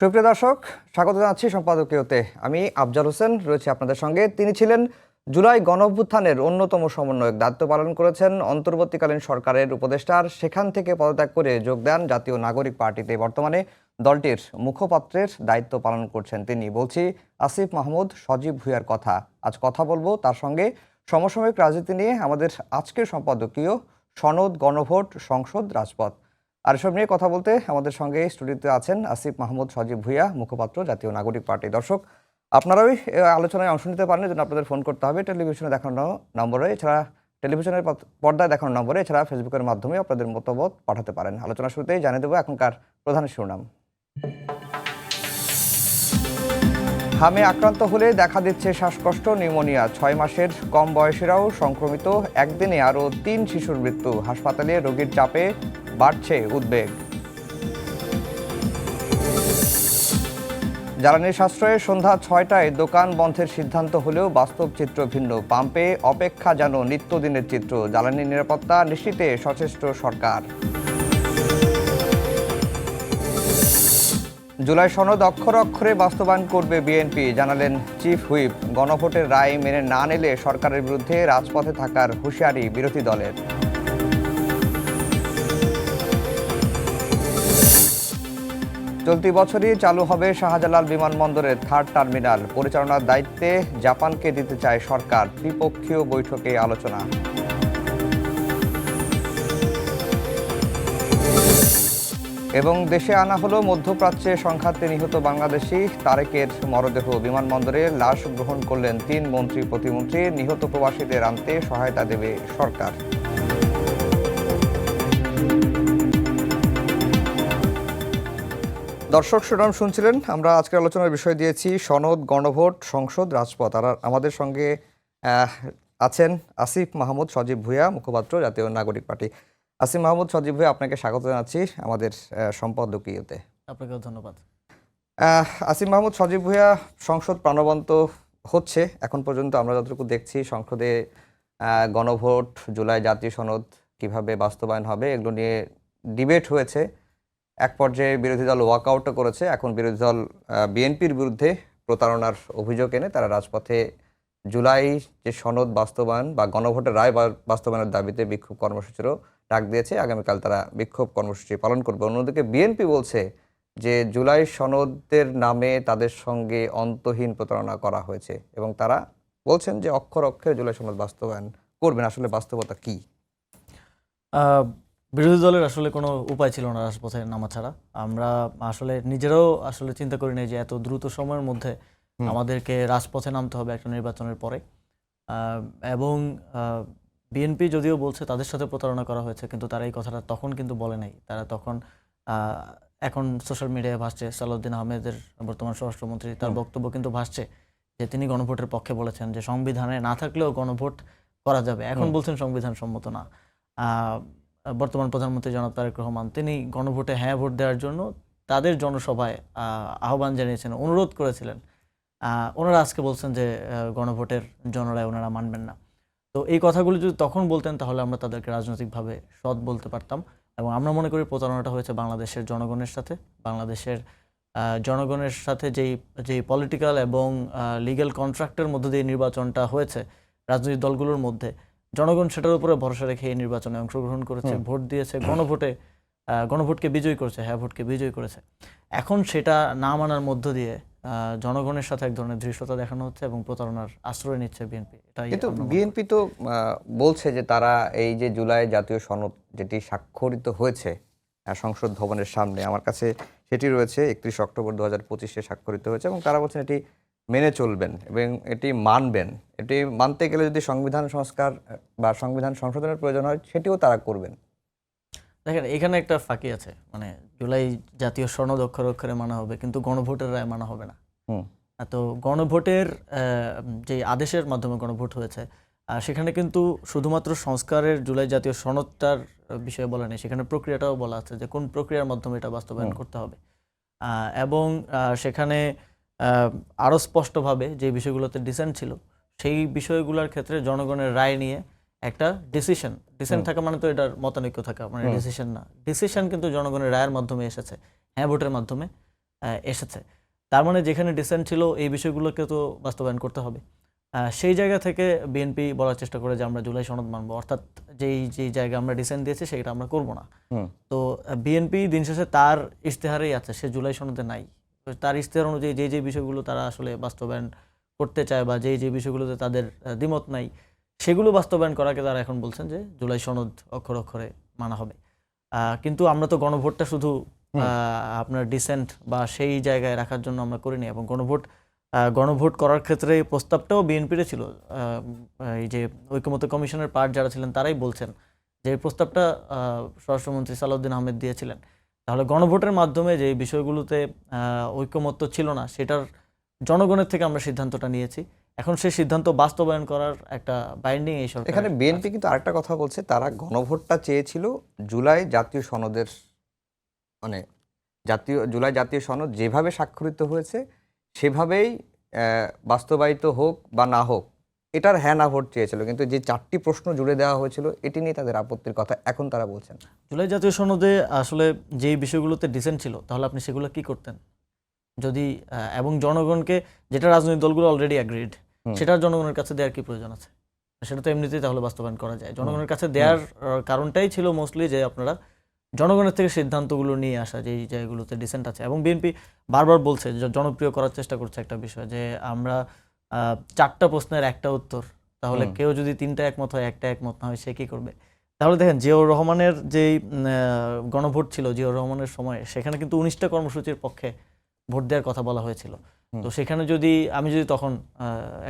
সুপ্রিয় দর্শক, স্বাগত জানাচ্ছি সম্পাদকীয়তে। আমি আফজাল হোসেন রয়েছি আপনাদের সঙ্গে। তিনি ছিলেন জুলাই গণঅভ্যুত্থানের অন্যতম সমন্বয়ক, দায়িত্ব পালন করেছেন অন্তর্বর্তীকালীন সরকারের উপদেষ্টার, সেখান থেকে পদত্যাগ করে যোগ দেন জাতীয় নাগরিক পার্টিতে। বর্তমানে দলটির মুখপাত্রের দায়িত্ব পালন করছেন তিনি। বলছি আসিফ মাহমুদ সজীব ভুঁইয়ার কথা। আজ কথা বলবো তার সঙ্গে সমসাময়িক রাজনীতি নিয়ে। আমাদের আজকের সম্পাদকীয় সনদ, গণভোট, সংসদ, রাজপথ আর এসব নিয়ে কথা বলতে আমাদের সঙ্গে স্টুডিওতে আছেন আসিফ মাহমুদ সজীব ভুঁইয়া, মুখপাত্র জাতীয় নাগরিক পার্টি। দর্শক, আপনারাই আলোচনায় অংশ নিতে পারেন, জন্য আপনাদের ফোন করতে হবে টেলিভিশনে দেখানো নম্বরে, এছাড়া টেলিভিশনের পর্দায় দেখানো নম্বরে, এছাড়া ফেসবুকের মাধ্যমে আপনাদের মতামত পাঠাতে পারেন। আলোচনা শুরুতেই জানিয়ে দেবো এখনকার প্রধান শিরোনাম। হামে আক্রান্ত হলে দেখা দিচ্ছে শ্বাসকষ্ট, নিউমোনিয়া। 6 মাসের কম বয়সীরাও সংক্রমিত। একদিনে আরও 3 শিশুর মৃত্যু। হাসপাতালে রোগীর চাপে বাড়ছে উদ্বেগ। জ্বালানি সাশ্রয়ে সন্ধ্যা 6টায় দোকান বন্ধের সিদ্ধান্ত হলেও বাস্তব চিত্র ভিন্ন। পাম্পে অপেক্ষা যেন নিত্যদিনের চিত্র। জ্বালানি নিরাপত্তা নিশ্চিতে সচেষ্ট সরকার। জুলাই সনদ অক্ষরে অক্ষরে বাস্তবায়ন করবে বিএনপি, জানালেন চিফ হুইপ। গণভোটের রায় মেনে না নিলে সরকারের বিরুদ্ধে রাজপথে থাকার হুঁশিয়ারি বিরোধী দলের। চলতি বছরই চালু হবে শাহজালাল বিমানবন্দরের 3rd টার্মিনাল। পরিচালনার দায়িত্বে জাপানকে দিতে চায় সরকার। ত্রিপক্ষীয় বৈঠকে আলোচনা। এবং দেশে আনা হলো মধ্যপ্রাচ্যে সংঘাতে নিহত বাংলাদেশি তারেকের মরদেহ। বিমানবন্দরে লাশ গ্রহণ করলেন 3 মন্ত্রী প্রতিমন্ত্রী। নিহত প্রবাসীদের আনতে সহায়তা দেবে সরকার। দর্শক, শিরোনাম শুনছিলেন। আমরা আজকের আলোচনার বিষয় দিয়েছি সনদ, গণভোট, সংসদ, রাজপথ। আর আমাদের সঙ্গে আছেন আসিফ মাহমুদ সজীব ভুঁইয়া, মুখপাত্র জাতীয় নাগরিক পার্টি। আসিফ মাহমুদ সজীব ভুঁইয়া, আপনাকে স্বাগত জানাচ্ছি আমাদের সম্পাদকীয়তে। আপনাকেও ধন্যবাদ। আসিফ মাহমুদ সজীব ভুঁইয়া, সংসদ প্রাণবন্ত হচ্ছে এখন পর্যন্ত। আমরা যতটুকু দেখছি সংসদে গণভোট, জুলাই জাতীয় সনদ কিভাবে বাস্তবায়ন হবে এগুলো নিয়ে ডিবেট হয়েছে। এক পর্যায়ে বিরোধী দল ওয়াকআউটও করেছে। এখন বিরোধী দল বিএনপির বিরুদ্ধে প্রতারণার অভিযোগ এনে তারা রাজপথে জুলাই যে সনদ বাস্তবায়ন বা গণভোটের রায় বাস্তবায়নের দাবিতে বিক্ষোভ কর্মসূচিরও ডাক দিয়েছে। আগামীকাল তারা বিক্ষোভ কর্মসূচি পালন করবে। অন্যদিকে বিএনপি বলছে যে জুলাই সনদের নামে তাদের সঙ্গে অন্তহীন প্রতারণা করা হয়েছে এবং তারা বলছেন যে অক্ষর অক্ষরে জুলাই সনদ বাস্তবায়ন করবেন। আসলে বাস্তবতা কি? বিরোধী দলের আসলে কোনো উপায় ছিল না রাজপথে নামা ছাড়া। আমরা আসলে নিজেরাও আসলে চিন্তা করি নাই যে এত দ্রুত সময়ের মধ্যে আমাদেরকে রাজপথে নামতে হবে একটা নির্বাচনের পরে। এবং বিএনপি যদিও বলছে তাদের সাথে প্রতারণা করা হয়েছে, কিন্তু তারা এই কথাটা তখন কিন্তু বলে নাই। তারা তখন এখন সোশ্যাল মিডিয়ায় ভাসছে, সালাউদ্দিন আহমেদের বর্তমান স্বরাষ্ট্রমন্ত্রী, তার বক্তব্য কিন্তু ভাসছে যে তিনি গণভোটের পক্ষে বলেছেন যে সংবিধানে না থাকলেও গণভোট করা যাবে। এখন বলছেন সংবিধান সম্মত না। বর্তমান প্রধানমন্ত্রী জনাব তারেক রহমান তিনি গণভোটে হ্যাঁ ভোট দেওয়ার জন্য তাদের জনসভায় আহ্বান জানিয়েছেন, অনুরোধ করেছিলেন। ওনারা আজকে বলছেন যে গণভোটের জনরায় ওনারা মানবেন না। তো এই কথাগুলো যদি তখন বলতেন তাহলে আমরা তাদেরকে রাজনৈতিকভাবে সৎ বলতে পারতাম। এবং আমরা মনে করি প্রতারণাটা হয়েছে বাংলাদেশের জনগণের সাথে। বাংলাদেশের জনগণের সাথে যেই পলিটিক্যাল এবং লিগ্যাল কন্ট্রাক্টের মধ্যে দিয়ে নির্বাচনটা হয়েছে রাজনৈতিক দলগুলোর মধ্যে, জনগণ সেটার উপরে ভরসা রেখে এই নির্বাচনে অংশগ্রহণ করেছে, ভোট দিয়েছে, গণভোটকে বিজয়ী করেছে, হ্যাঁ ভোটকে বিজয়ী করেছে। এখন সেটা না মানার মধ্য দিয়ে জনগণের সাথে এক ধরনের ধৃষ্টতা দেখানো হচ্ছে এবং প্রতারণার আশ্রয় নিচ্ছে বিএনপি। কিন্তু বিএনপি তো বলছে যে তারা এই যে জুলাই জাতীয় সনদ যেটি স্বাক্ষরিত হয়েছে সংসদ ভবনের সামনে, আমার কাছে সেটি রয়েছে 31 অক্টোবর 2025 স্বাক্ষরিত হয়েছে এবং তারা বলছেন এটি মেনে চলবেন এবং এটি মানবেন। এটি মানতে গেলে যদি সংবিধান সংস্কার বা সংবিধান সংশোধনের প্রয়োজন হয় সেটিও তারা করবেন। দেখেন, এখানে একটা ফাঁকি আছে। মানে জুলাই জাতীয় সনদ অক্ষরে অক্ষরে মানা হবে, কিন্তু গণভোটের রায় মানা হবে না। তো গণভোটের যে আদেশের মাধ্যমে গণভোট হয়েছে সেখানে কিন্তু শুধুমাত্র সংস্কারের জুলাই জাতীয় সনদটার বিষয়ে বলা নেই, সেখানে প্রক্রিয়াটাও বলা আছে যে কোন প্রক্রিয়ার মাধ্যমে এটা বাস্তবায়ন করতে হবে। এবং সেখানে আরও স্পষ্টভাবে যে বিষয়গুলোতে ডিসেন্ট ছিল সেই বিষয়গুলোর ক্ষেত্রে জনগণের রায় নিয়ে একটা ডিসিশন থাকা মানে তো এটার মতানৈক্য থাকা মানে ডিসিশন না। ডিসিশন কিন্তু জনগণের রায়ের মাধ্যমে এসেছে, হ্যাঁ ভোটের মাধ্যমে। এসেছে। তার মানে যেখানে ডিসেন্ট ছিল এই বিষয়গুলোকে তো বাস্তবায়ন করতে হবে। সেই জায়গা থেকে বিএনপি বলার চেষ্টা করে যে আমরা জুলাই সনদ মানবো, অর্থাৎ যেই জায়গায় আমরা ডিসেন্ট দিয়েছি সেটা আমরা করব না। তো বিএনপি দিন শেষে তার ইশতেহারেই আছে, সে জুলাই সনদে নাই। তো তার ইশতেহার অনুযায়ী যে বিষয়গুলো তারা আসলে বাস্তবায়ন করতে চায় বা যে বিষয়গুলোতে তাদের দ্বিমত নাই সেগুলো বাস্তবায়ন করাকে তারা এখন বলছেন যে জুলাই সনদ অক্ষরে অক্ষরে মানা হবে। কিন্তু আমরা তো গণভোটটা শুধু আপনার ডিসেন্ট বা সেই জায়গায় রাখার জন্য আমরা করিনি, এবং গণভোট করার ক্ষেত্রে এই প্রস্তাবটাও বিএনপির ছিল। এই যে ঐকমত্য কমিশনের পার্ট যারা ছিলেন তারাই বলছেন যে এই প্রস্তাবটা স্বরাষ্ট্রমন্ত্রী সালাউদ্দিন আহমেদ দিয়েছিলেন। তাহলে গণভোটের মাধ্যমে যে বিষয়গুলোতে ঐকমত্য ছিল না সেটার জনগণের থেকে আমরা সিদ্ধান্তটা নিয়েছি, এখন সেই সিদ্ধান্ত বাস্তবায়ন করার একটা বাইন্ডিং এই সরকার। এখানে বিএনপি কিন্তু আরেকটা কথা বলছে, তারা গণভোটটা চেয়েছিল জুলাই জাতীয় সনদের, মানে জুলাই জাতীয় সনদ যেভাবে স্বাক্ষরিত হয়েছে সেভাবেই বাস্তবায়িত হোক বা না হোক, এটার হ্যাঁ না ভোট চেয়েছিল। কিন্তু যে 4টি প্রশ্ন জুড়ে দেওয়া হয়েছিল এটি নিয়ে তাদের আপত্তির কথা এখন তারা বলছেন। জুলাই জাতীয় সনদে আসলে যেই বিষয়গুলোতে ডিসেন্ট ছিল তাহলে আপনি সেগুলো কি করতেন যদি এবং জনগণকে, যেটা রাজনৈতিক দলগুলো অলরেডি অ্যাগ্রিড, সেটার জনগণের কাছে দেওয়ার কি প্রয়োজন আছে? সেটা তো এমনিতেই তাহলে বাস্তবায়ন করা যায়। জনগণের কাছে দেওয়ার কারণটাই ছিল মোস্টলি যে আপনারা জনগণের থেকে সিদ্ধান্তগুলো নিয়ে আসা, যেই জায়গাগুলোতে ডিসেন্ট আছে। এবং বিএনপি বারবার বলছে, জনপ্রিয় করার চেষ্টা করছে একটা বিষয়, যে আমরা 4টা প্রশ্নের একটা উত্তর, তাহলে কেউ যদি 3টা একমত হয়, একটা একমত না হয়, সে কি করবে? তাহলে দেখেন জিয়াউর রহমানের যেই গণভোট ছিল জিয়াউর রহমানের সময়ে, সেখানে কিন্তু 19টা কর্মসূচির পক্ষে ভোট দেওয়ার কথা বলা হয়েছিল। তো সেখানে আমি যদি তখন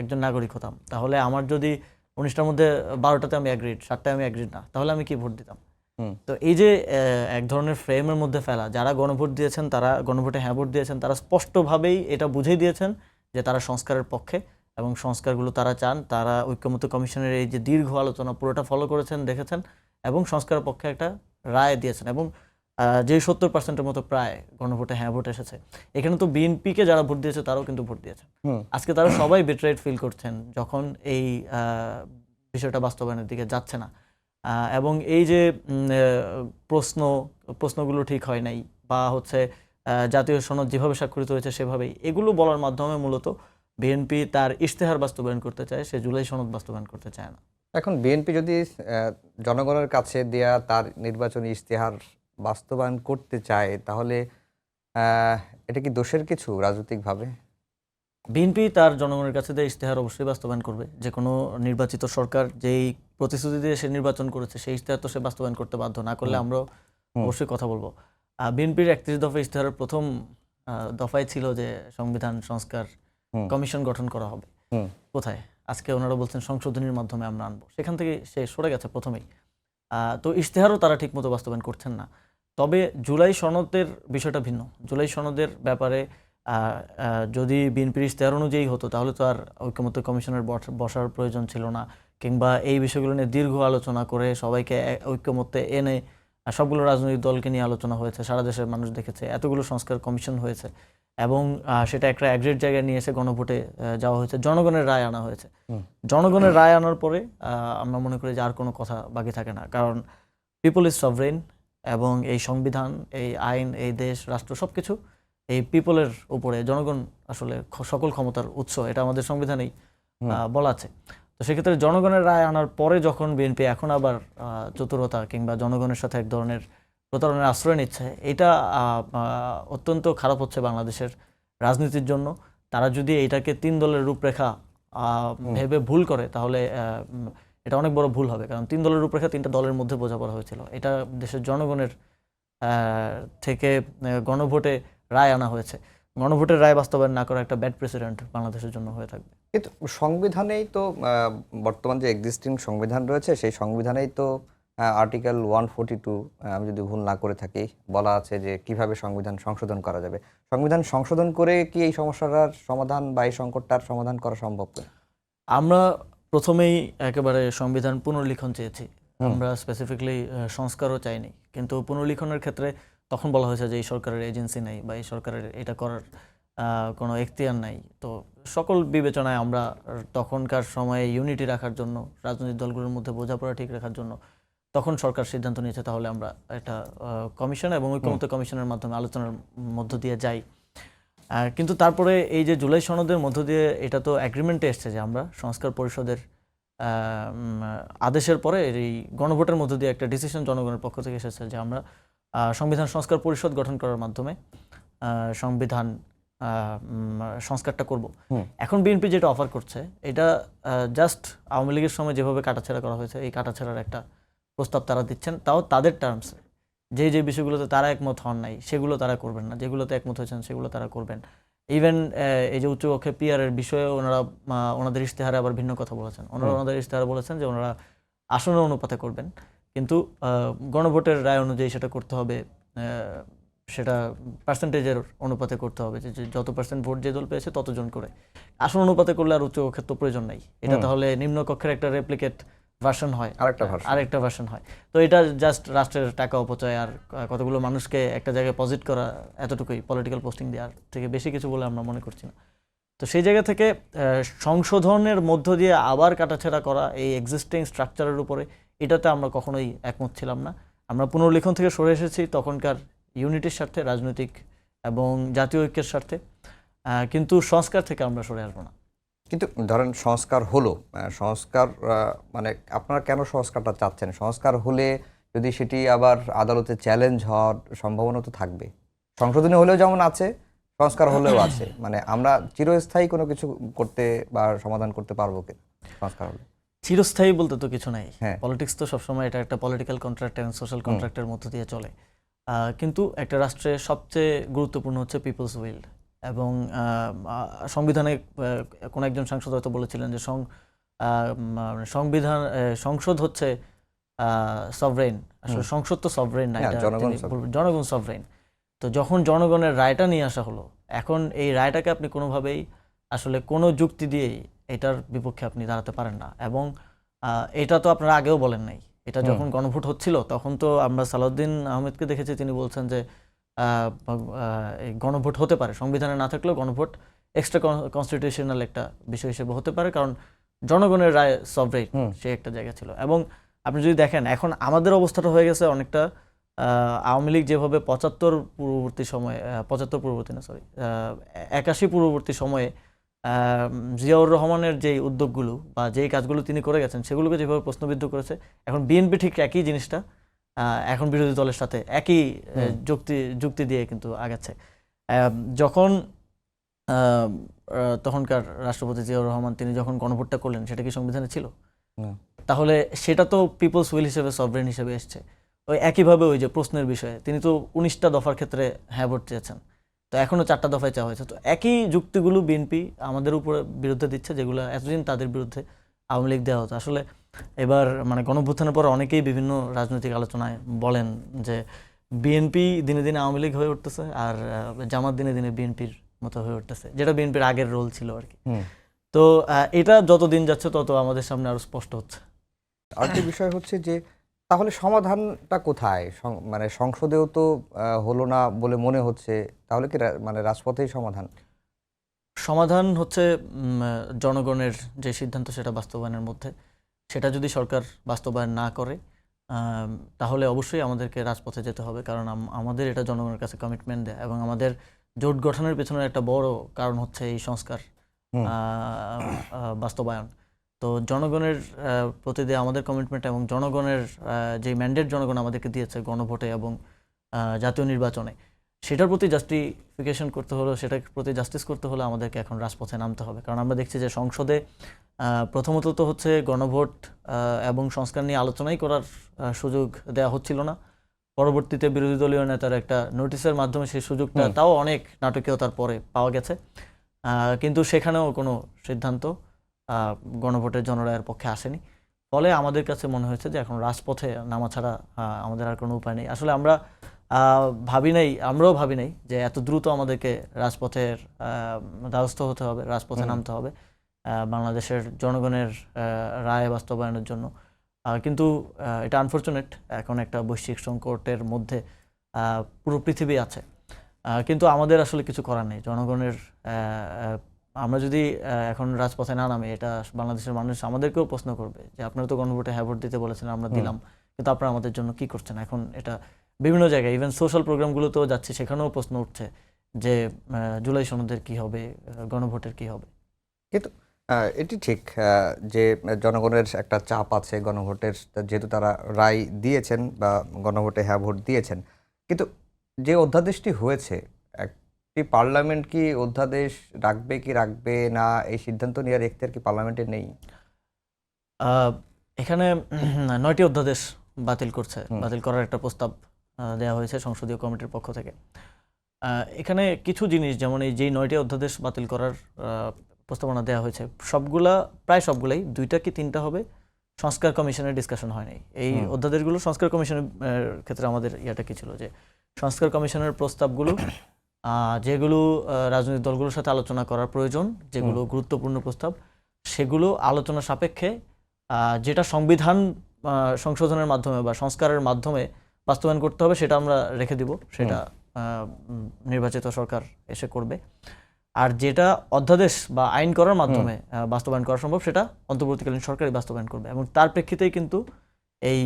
একজন নাগরিক হতাম, তাহলে আমার যদি 19টার মধ্যে 12টাতে আমি অ্যাগ্রিড, 7টায় আমি অ্যাগ্রিড না, তাহলে আমি কি ভোট দিতাম? তো এই যে এক ধরনের ফ্রেমের মধ্যে ফেলা, যারা গণভোট দিয়েছেন, তারা গণভোটে হ্যাঁ ভোট দিয়েছেন, তারা স্পষ্টভাবেই এটা বুঝিয়ে দিয়েছেন যে তারা সংস্কারের পক্ষে এবং সংস্কারগুলো তারা চান। তারা ঐকমত্য কমিশনের এই যে দীর্ঘ আলোচনা পুরোটা ফলো করেছেন, দেখেছেন এবং সংস্কারের পক্ষে একটা রায় দিয়েছেন। এবং যে 70%-এর মতো প্রায় গণভোটে হ্যাঁ ভোট এসেছে, এখানে তো বিএনপিকে যারা ভোট দিয়েছে তারাও কিন্তু ভোট দিয়েছেন। আজকে তারা সবাই বিট্রেড ফিল করছেন যখন এই বিষয়টা বাস্তবায়নের দিকে যাচ্ছে না। এবং এই যে প্রশ্নগুলো ঠিক হয় নাই বা হচ্ছে জাতীয় সনদ যেভাবে স্বাক্ষরিত হয়েছে সেভাবেই, এগুলো বলার মাধ্যমে মূলত বিএনপি তার ইশতেহার বাস্তবায়ন করতে চায়, সে জুলাই সনদ বাস্তবায়ন করতে চায় না। এখন বিএনপি যদি জনগণের কাছে দেয়া তার নির্বাচনী ইশতেহার বাস্তবায়ন করতে চায়, তাহলে এটা কি দোষের কিছু রাজনৈতিকভাবে? বিএনপি তার জনগণের কাছে দেওয়া ইশতেহার অবশ্যই বাস্তবায়ন করবে। যে কোনো নির্বাচিত সরকার যেই প্রতিশ্রুতি দিয়ে সে নির্বাচন করেছে সেই ইশতেহার তো সে বাস্তবায়ন করতে বাধ্য, না করলে আমরাও অবশ্যই কথা বলবো। বিএনপির 31 দফা ইশতেহারের প্রথম দফায় ছিল যে সংবিধান সংস্কার কমিশন গঠন করা হবে। কোথায়? আজকে ওনারা বলছেন সংশোধনীর মাধ্যমে আমরা আনবো, সেখান থেকে সে সরে গেছে প্রথমেই। তো ইশতেহারও তারা ঠিকমতো বাস্তবায়ন করছেন না। তবে জুলাই সনদের বিষয়টা ভিন্ন। জুলাই সনদের ব্যাপারে যদি বিএনপির ইশতেহার অনুযায়ী হতো তাহলে তো আর ঐকমত্য কমিশনের বসার প্রয়োজন ছিল না, কিংবা এই বিষয়গুলো নিয়ে দীর্ঘ আলোচনা করে সবাইকে ঐকমত্যে এনে সবগুলো রাজনৈতিক দলকে নিয়ে আলোচনা হয়েছে, সারা দেশের মানুষ দেখেছে, এতগুলো সংস্কার কমিশন হয়েছে এবং সেটা একটা অ্যাগ্রেড জায়গায় নিয়ে এসে গণভোটে যাওয়া হয়েছে, জনগণের রায় আনা হয়েছে। জনগণের রায় আনার পরে আমরা মনে করি যে আর কোনো কথা বাকি থাকে না, কারণ পিপল ইজ সভরেন এবং এই সংবিধান, এই আইন, এই দেশ, রাষ্ট্র সবকিছু এই পিপলের উপরে, জনগণ আসলে সকল ক্ষমতার উৎস, এটা আমাদের সংবিধানেই বলা আছে। তো সেক্ষেত্রে জনগণের রায় আনার পরে যখন বিএনপি এখন আবার চতুরতা কিংবা জনগণের সাথে এক ধরনের প্রতারণার আশ্রয় নিচ্ছে, এটা অত্যন্ত খারাপ হচ্ছে বাংলাদেশের রাজনীতির জন্য। তারা যদি এটাকে 3 দলের রূপরেখা ভেবে ভুল করে তাহলে এটা অনেক বড় ভুল হবে, কারণ 3 দলের রূপরেখা 3টা দলের মধ্যে বোঝাপড়া হয়েছিল। এটা দেশের জনগণের থেকে গণভোটে রায় আনা হয়েছে। গণভোটের রায় বাস্তবায়ন না করা একটা ব্যাড প্রেসিডেন্ট বাংলাদেশের জন্য হয়ে থাকবে। কিন্তু সংবিধানেই তো বর্তমান যে এক্সিস্টিং সংবিধান রয়েছে সেই সংবিধানেই তো আর্টিকেল 142, আমি যদি ভুল না করে থাকি, বলা আছে যে কিভাবে সংবিধান সংশোধন করা যাবে। সংবিধান সংশোধন করে কি এই সমস্যাটার সমাধান বা এই সংকটটার সমাধান করা সম্ভব? আমরা প্রথমেই একেবারে সংবিধান পুনর্লিখন চেয়েছি, আমরা স্পেসিফিকলি সংস্কারও চাইনি। কিন্তু পুনর্লিখনের ক্ষেত্রে তখন বলা হয়েছে যে এই সরকারের এজেন্সি নেই বা এই সরকারের এটা করার কোনো এখতিয়ার নাই। তো সকল বিবেচনায় আমরা তখনকার সময়ে ইউনিটি রাখার জন্য, রাজনৈতিক দলগুলোর মধ্যে বোঝাপড়া ঠিক রাখার জন্য তখন সরকার সিদ্ধান্ত নিয়েছে তাহলে আমরা একটা কমিশন এবং ঐকমত্য কমিশনের মাধ্যমে আলোচনার মধ্য দিয়ে যাই। কিন্তু তারপরে এই যে জুলাই সনদের মধ্য দিয়ে এটা তো অ্যাগ্রিমেন্টে এসছে যে আমরা সংস্কার পরিষদের আদেশের পরে এই গণভোটের মধ্য দিয়ে একটা ডিসিশন জনগণের পক্ষ থেকে এসেছে যে আমরা সংবিধান সংস্কার পরিষদ গঠন করার মাধ্যমে সংবিধান সংস্কারটা করব। এখন বিএনপি যেটা অফার করছে এটা জাস্ট আওয়ামী লীগের সময় যেভাবে কাটাছেড়া করা হয়েছে এই কাটাছেড়ার একটা প্রস্তাব তারা দিচ্ছেন, তাও তাদের টার্মসে। যে বিষয়গুলোতে তারা একমত হন নাই সেগুলো তারা করবেন না, যেগুলোতে একমত হয়েছেন সেগুলো তারা করবেন। ইভেন এই যে উচ্চকক্ষে পিআরের বিষয়ে ওনাদের ইশতেহারে আবার ভিন্ন কথা বলেছেন। ওনাদের ইশতেহারে বলেছেন যে ওনারা আসনের অনুপাতে করবেন, কিন্তু গণভোটের রায় অনুযায়ী সেটা করতে হবে, সেটা পার্সেন্টেজের অনুপাতে করতে হবে, যে যত পার্সেন্ট ভোট যে দল পেয়েছে ততজন করে। আসন অনুপাতে করলে আর উচ্চকক্ষের তো প্রয়োজন নাই, এটা তাহলে নিম্নকক্ষের একটা রেপ্লিকেট ভার্সন হয়, আরেকটা ভার্সন হয়। তো এটা জাস্ট রাষ্ট্রের টাকা অপচয় আর কতগুলো মানুষকে একটা জায়গায় পজিট করা, এতটুকুই পলিটিক্যাল পোস্টিং দেওয়ার থেকে বেশি কিছু বলে আমরা মনে করছি না। তো সেই জায়গা থেকে সংশোধনের মধ্য দিয়ে আবার কাটাছেড়া করা এই এক্সিস্টিং স্ট্রাকচারের উপরে, এটাতে আমরা কখনোই একমত ছিলাম না। আমরা পুনর্লিখন থেকে সরে এসেছি তখনকার ইউনিটির স্বার্থে, রাজনৈতিক এবং জাতীয় ঐক্যের স্বার্থে, কিন্তু সংস্কার থেকে আমরা সরে আসবো না। কিন্তু ধরেন সংস্কার হলো, সংস্কার মানে আপনারা কেন সংস্কারটা চাচ্ছেন? সংস্কার হলে যদি সেটি আবার আদালতে চ্যালেঞ্জ হওয়ার সম্ভাবনা তো থাকবে। সংশোধনী হলেও যেমন আছে, সংস্কার হলেও আছে। মানে আমরা চিরস্থায়ী কোনো কিছু করতে বা সমাধান করতে পারবো কি সংস্কার হলে? চিরস্থায়ী বলতে তো কিছু নাই। হ্যাঁ, পলিটিক্স তো সবসময় এটা একটা পলিটিক্যাল কন্ট্রাক্ট এবং সোশ্যাল কন্ট্রাক্টের মধ্য দিয়ে চলে। কিন্তু একটা রাষ্ট্রে সবচেয়ে গুরুত্বপূর্ণ হচ্ছে পিপলস উইল। এবং সংবিধানে কোন একজন সাংসদ হয়তো বলেছিলেন যে সংবিধান সংসদ হচ্ছে সভরেন, আসলে সংসদ তো সভরেন না, জনগণ সভরেন। তো যখন জনগণের রায়টা নিয়ে আসা হলো, এখন এই রায়টাকে আপনি কোনোভাবেই আসলে কোনো যুক্তি দিয়েই এটার বিপক্ষে আপনি দাঁড়াতে পারেন না। এবং এটা তো আপনারা আগেও বলেন নাই, এটা যখন গণভোট হচ্ছিল তখন তো আমরা সালাউদ্দিন আহমেদকে দেখেছি, তিনি বলছেন যে গণভোট হতে পারে, সংবিধানে না থাকলেও গণভোট এক্সট্রা কনস্টিটিউশনাল একটা বিষয় হিসেবে হতে পারে, কারণ জনগণের রায় সভরেন, সে একটা জায়গা ছিল। এবং আপনি যদি দেখেন এখন আমাদের অবস্থাটা হয়ে গেছে অনেকটা আওয়ামী লীগ যেভাবে 85 পূর্ববর্তী সময়ে জিয়াউর রহমানের যেই উদ্যোগগুলো বা যেই কাজগুলো তিনি করে গেছেন সেগুলোকে যেভাবে প্রশ্নবিদ্ধ করেছে, এখন বিএনপি ঠিক একই জিনিসটা এখন বিরোধী দলের সাথে একই যুক্তি দিয়ে কিন্তু আগাচ্ছে। যখন তখনকার রাষ্ট্রপতি জিয়াউর রহমান তিনি যখন গণভোটটা করলেন, সেটা কি সংবিধানে ছিল? তাহলে সেটা তো পিপলস উইল হিসেবে, সভরেন হিসেবে এসছে। ওই একইভাবে ওই যে প্রশ্নের বিষয়ে তিনি তো 19টা দফার ক্ষেত্রে হ্যাঁ ভোট চেয়েছেন, তো এখনও 4টা দফায় চাওয়া হয়েছে। তো একই যুক্তিগুলো বিএনপি আমাদের উপরে বিরুদ্ধে দিচ্ছে, যেগুলো এতদিন তাদের বিরুদ্ধে আওয়ামী লীগ দেওয়া হতো। আসলে এবার মানে গণঅভ্যুত্থানের পর অনেকেই বিভিন্ন রাজনৈতিক আলোচনায় বলেন যে বিএনপি দিনে দিনে আওয়ামী লীগ হয়ে উঠতেছে আর জামাত দিনে দিনে বিএনপির মতো হয়ে উঠতেছে, যেটা বিএনপির আগের রোল ছিল আর কি। তো এটা যত দিন যাচ্ছে তত আমাদের সামনে আরো স্পষ্ট হচ্ছে। আরেকটি বিষয় হচ্ছে যে তাহলে সমাধানটা কোথায়? মানে সংসদেও তো হলো না বলে মনে হচ্ছে, তাহলে কি মানে রাজপথেই সমাধান? সমাধান হচ্ছে জনগণের যে সিদ্ধান্ত সেটা বাস্তবায়নের মধ্যে। সেটা যদি সরকার বাস্তবায়ন না করে তাহলে অবশ্যই আমাদেরকে রাজপথে যেতে হবে, কারণ আমাদের এটা জনগণের কাছে কমিটমেন্ট দেয়। এবং আমাদের জোট গঠনের পেছনের একটা বড় কারণ হচ্ছে এই সংস্কার বাস্তবায়ন। তো জনগণের প্রতি দিয়ে আমাদের কমিটমেন্ট এবং জনগণের যে ম্যান্ডেট জনগণ আমাদেরকে দিয়েছে গণভোটে এবং জাতীয় নির্বাচনে, সেটার প্রতি জাস্টিফিকেশন করতে হলো, সেটার প্রতি জাস্টিস করতে হলে আমাদেরকে এখন রাজপথে নামতে হবে। কারণ আমরা দেখছি যে সংসদে প্রথমত তো হচ্ছে গণভোট এবং সংস্কার নিয়ে আলোচনাই করার সুযোগ দেওয়া হচ্ছিল না। পরবর্তীতে বিরোধী দলীয় নেতার একটা নোটিশের মাধ্যমে সেই সুযোগটা তাও অনেক নাটকীয়তার পরে পাওয়া গেছে, কিন্তু সেখানেও কোনো সিদ্ধান্ত গণভোটের জনরায়ের পক্ষে আসেনি। ফলে আমাদের কাছে মনে হয়েছে যে এখন রাজপথে নামা ছাড়া আমাদের আর কোনো উপায় নেই। আসলে আমরা আমরাও ভাবি নাই যে এত দ্রুত আমাদেরকে রাজপথের দ্বারস্থ হতে হবে, রাজপথে নামতে হবে বাংলাদেশের জনগণের রায় বাস্তবায়নের জন্য। কিন্তু এটা আনফরচুনেট, এখন একটা বৈশ্বিক সংকটের মধ্যে পুরো পৃথিবী আছে, কিন্তু আমাদের আসলে কিছু করার নেই। জনগণের আমরা যদি এখন রাজপথে না নামে, এটা বাংলাদেশের মানুষ আমাদেরকেও প্রশ্ন করবে যে আপনারা তো গণভোটে হ্যাঁ ভোট দিতে বলেছেন, আমরা দিলাম, কিন্তু আপনারা আমাদের জন্য কি করছেন? এখন এটা বিভিন্ন জায়গায় ইভেন সোশ্যাল প্রোগ্রামগুলোতেও যাচ্ছে, সেখানেও প্রশ্ন উঠছে যে জুলাই সনদের কি হবে, গণভোটের কি হবে। কিন্তু এটি ঠিক যে জনগণের একটা চাপ আছে গণভোটের, যেহেতু তারা রায় দিয়েছেন বা গণভোটে হ্যাঁ ভোট দিয়েছেন। কিন্তু যে অধ্যাদেশটি হয়েছে, একটি পার্লামেন্ট কি অধ্যাদেশ রাখবে কি রাখবে না, এই সিদ্ধান্ত নেওয়ার এখতিয়ার কি পার্লামেন্টের নেই? এখানে 9টি অধ্যাদেশ বাতিল হুম। বাতিল করার একটা প্রস্তাব দেওয়া হয়েছে সংসদীয় কমিটির পক্ষ থেকে। এখানে কিছু জিনিস, যেমন এই যেই 9টি অধ্যাদেশ বাতিল করার প্রস্তাবনা দেওয়া হয়েছে, প্রায় সবগুলাই 2টা কি 3টা হবে সংস্কার কমিশনের ডিসকাশন হয়নি। এই অধ্যাদেশগুলো সংস্কার কমিশনের ক্ষেত্রে আমাদের ইয়াটা কি ছিল যে সংস্কার কমিশনের প্রস্তাবগুলো যেগুলো রাজনৈতিক দলগুলোর সাথে আলোচনা করার প্রয়োজন, যেগুলো গুরুত্বপূর্ণ প্রস্তাব, সেগুলো আলোচনা সাপেক্ষে যেটা সংবিধান সংশোধনের মাধ্যমে বা সংস্কারের মাধ্যমে বাস্তবায়ন করতে হবে সেটা আমরা রেখে দিব, সেটা নির্বাচিত সরকার এসে করবে। আর যেটা অধ্যাদেশ বা আইন করার মাধ্যমে বাস্তবায়ন করা সম্ভব সেটা অন্তর্বর্তীকালীন সরকারই বাস্তবায়ন করবে। এবং তার প্রেক্ষিতেই কিন্তু এই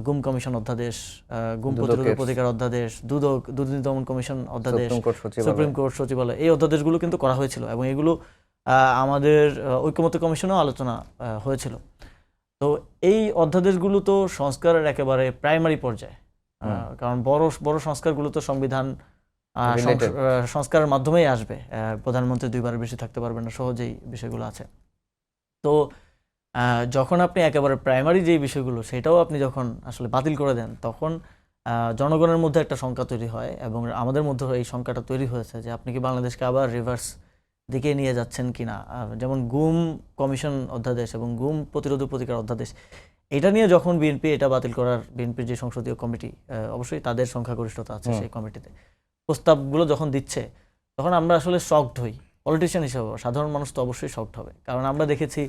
গুম কমিশন অধ্যাদেশ, গুম প্রতিরোধ প্রতিকার অধ্যাদেশ, দুর্নীতি দমন কমিশন অধ্যাদেশ, সুপ্রিম কোর্ট সচিবালয়, এই অধ্যাদেশগুলো কিন্তু করা হয়েছিল এবং এগুলো আমাদের ঐকমত্য কমিশনেও আলোচনা হয়েছিল। তো এই অধ্যাদেশগুলো তো সংস্কারের একেবারে প্রাইমারি পর্যায়ে, কারণ বড় বড় সংস্কারগুলো তো সংবিধান সংস্কারের মাধ্যমেই আসবে। প্রধানমন্ত্রী 2বারের বেশি থাকতে পারবেন না, সহজেই বিষয়গুলো আছে। তো যখন আপনি একেবারে প্রাইমারি যেই বিষয়গুলো সেটাও আপনি যখন আসলে বাতিল করে দেন, তখন জনগণের মধ্যে একটা শঙ্কা তৈরি হয় এবং আমাদের মধ্যে এই শঙ্কাটা তৈরি হয়েছে যে আপনি কি বাংলাদেশকে আবার রিভার্স দিকে নিয়ে যাচ্ছেন কিনা। যেমন গুম কমিশন অধ্যাদেশ এবং গুম প্রতিরোধ প্রতিকার অধ্যাদেশ, এটা নিয়ে যখন বিএনপি এটা বাতিল করার, বিএনপির যে সংসদীয় কমিটি, অবশ্যই তাদের সংখ্যাগরিষ্ঠতা আছে সেই কমিটিতে, প্রস্তাবগুলো যখন দিচ্ছে, তখন আমরা আসলে শকড হই। পলিটিশিয়ান হিসেবে সাধারণ মানুষ তো অবশ্যই শকড হবে, কারণ আমরা দেখেছি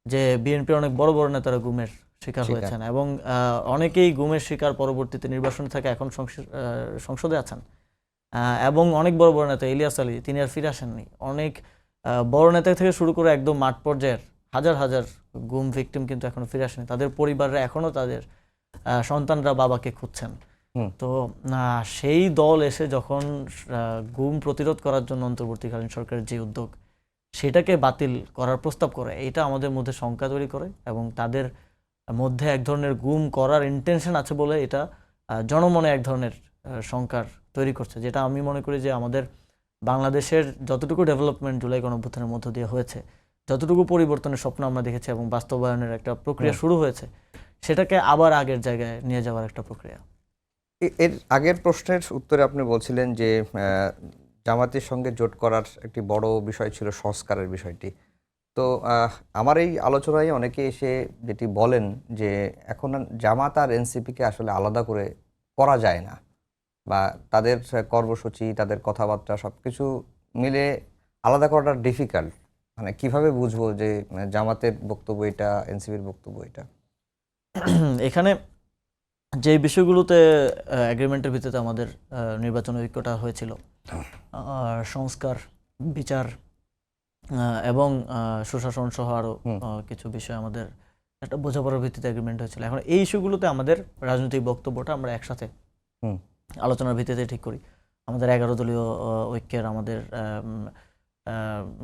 যে বিএনপির অনেক বড় বড় নেতারা গুমের শিকার হয়েছেন এবং অনেকেই গুমের শিকার পরবর্তীতে নির্বাসনে থাকে, এখন সংসদে আছেন। এবং অনেক বড় বড় নেতা, ইলিয়াস আলী, তিনি আর ফিরে আসেননি। অনেক বড় নেতা থেকে শুরু করে একদম মাঠ পর্যায়ের হাজার হাজার গুম ভিকটিম কিন্তু এখনো ফিরে আসেনি। তাদের পরিবাররা এখনো তাদের সন্তানরা বাবাকে খুঁজছেন। তো সেই দল এসে যখন গুম প্রতিরোধ করার জন্য অন্তর্বর্তীকালীন সরকারের যে উদ্যোগ, সেটাকে বাতিল করার প্রস্তাব করে, এটা আমাদের মধ্যে শঙ্কা তৈরি করে এবং তাদের মধ্যে এক ধরনের গুম করার ইন্টেনশন আছে বলে এটা জনমনে এক ধরনের শঙ্কার তৈরি করছে, যেটা আমি মনে করি যে আমাদের বাংলাদেশের যতটুকু ডেভেলপমেন্ট জুলাই গণঅভ্যুত্থানের মধ্য দিয়ে হয়েছে, যতটুকু পরিবর্তনের স্বপ্ন আমরা দেখেছি এবং বাস্তবায়নের একটা প্রক্রিয়া শুরু হয়েছে, সেটাকে আবার আগের জায়গায় নিয়ে যাওয়ার একটা প্রক্রিয়া। এর আগের প্রশ্নের উত্তরে আপনি বলছিলেন যে জামাতের সঙ্গে জোট করার একটি বড় বিষয় ছিল সংস্কারের বিষয়টি। তো আমার এই আলোচনায় অনেকে এসে যেটি বলেন যে এখন জামাত আর এনসিপিকে আসলে আলাদা করে করা যায় না, বা তাদের কর্মসূচি, তাদের কথাবার্তা সবকিছু মিলে আলাদা করাটা ডিফিকাল্ট। মানে কিভাবে বুঝবো যে জামাতের বক্তব্য এটা, এনসিপির বক্তব্য এটা? এখানে যে বিষয়গুলোতে এগ্রিমেন্টের ভিত্তিতে আমাদের নির্বাচন ঐক্যটা হয়েছিল, সংস্কার, বিচার এবং সুশাসন সহ আরও কিছু বিষয় আমাদের একটা বোঝাপড়ার ভিত্তিতে এগ্রিমেন্ট হয়েছিল। এখন এই ইস্যুগুলোতে আমাদের রাজনৈতিক বক্তব্যটা আমরা একসাথে আলোচনার ভিত্তিতে ঠিক করি। আমাদের 11 দলীয় ঐক্যের আমাদের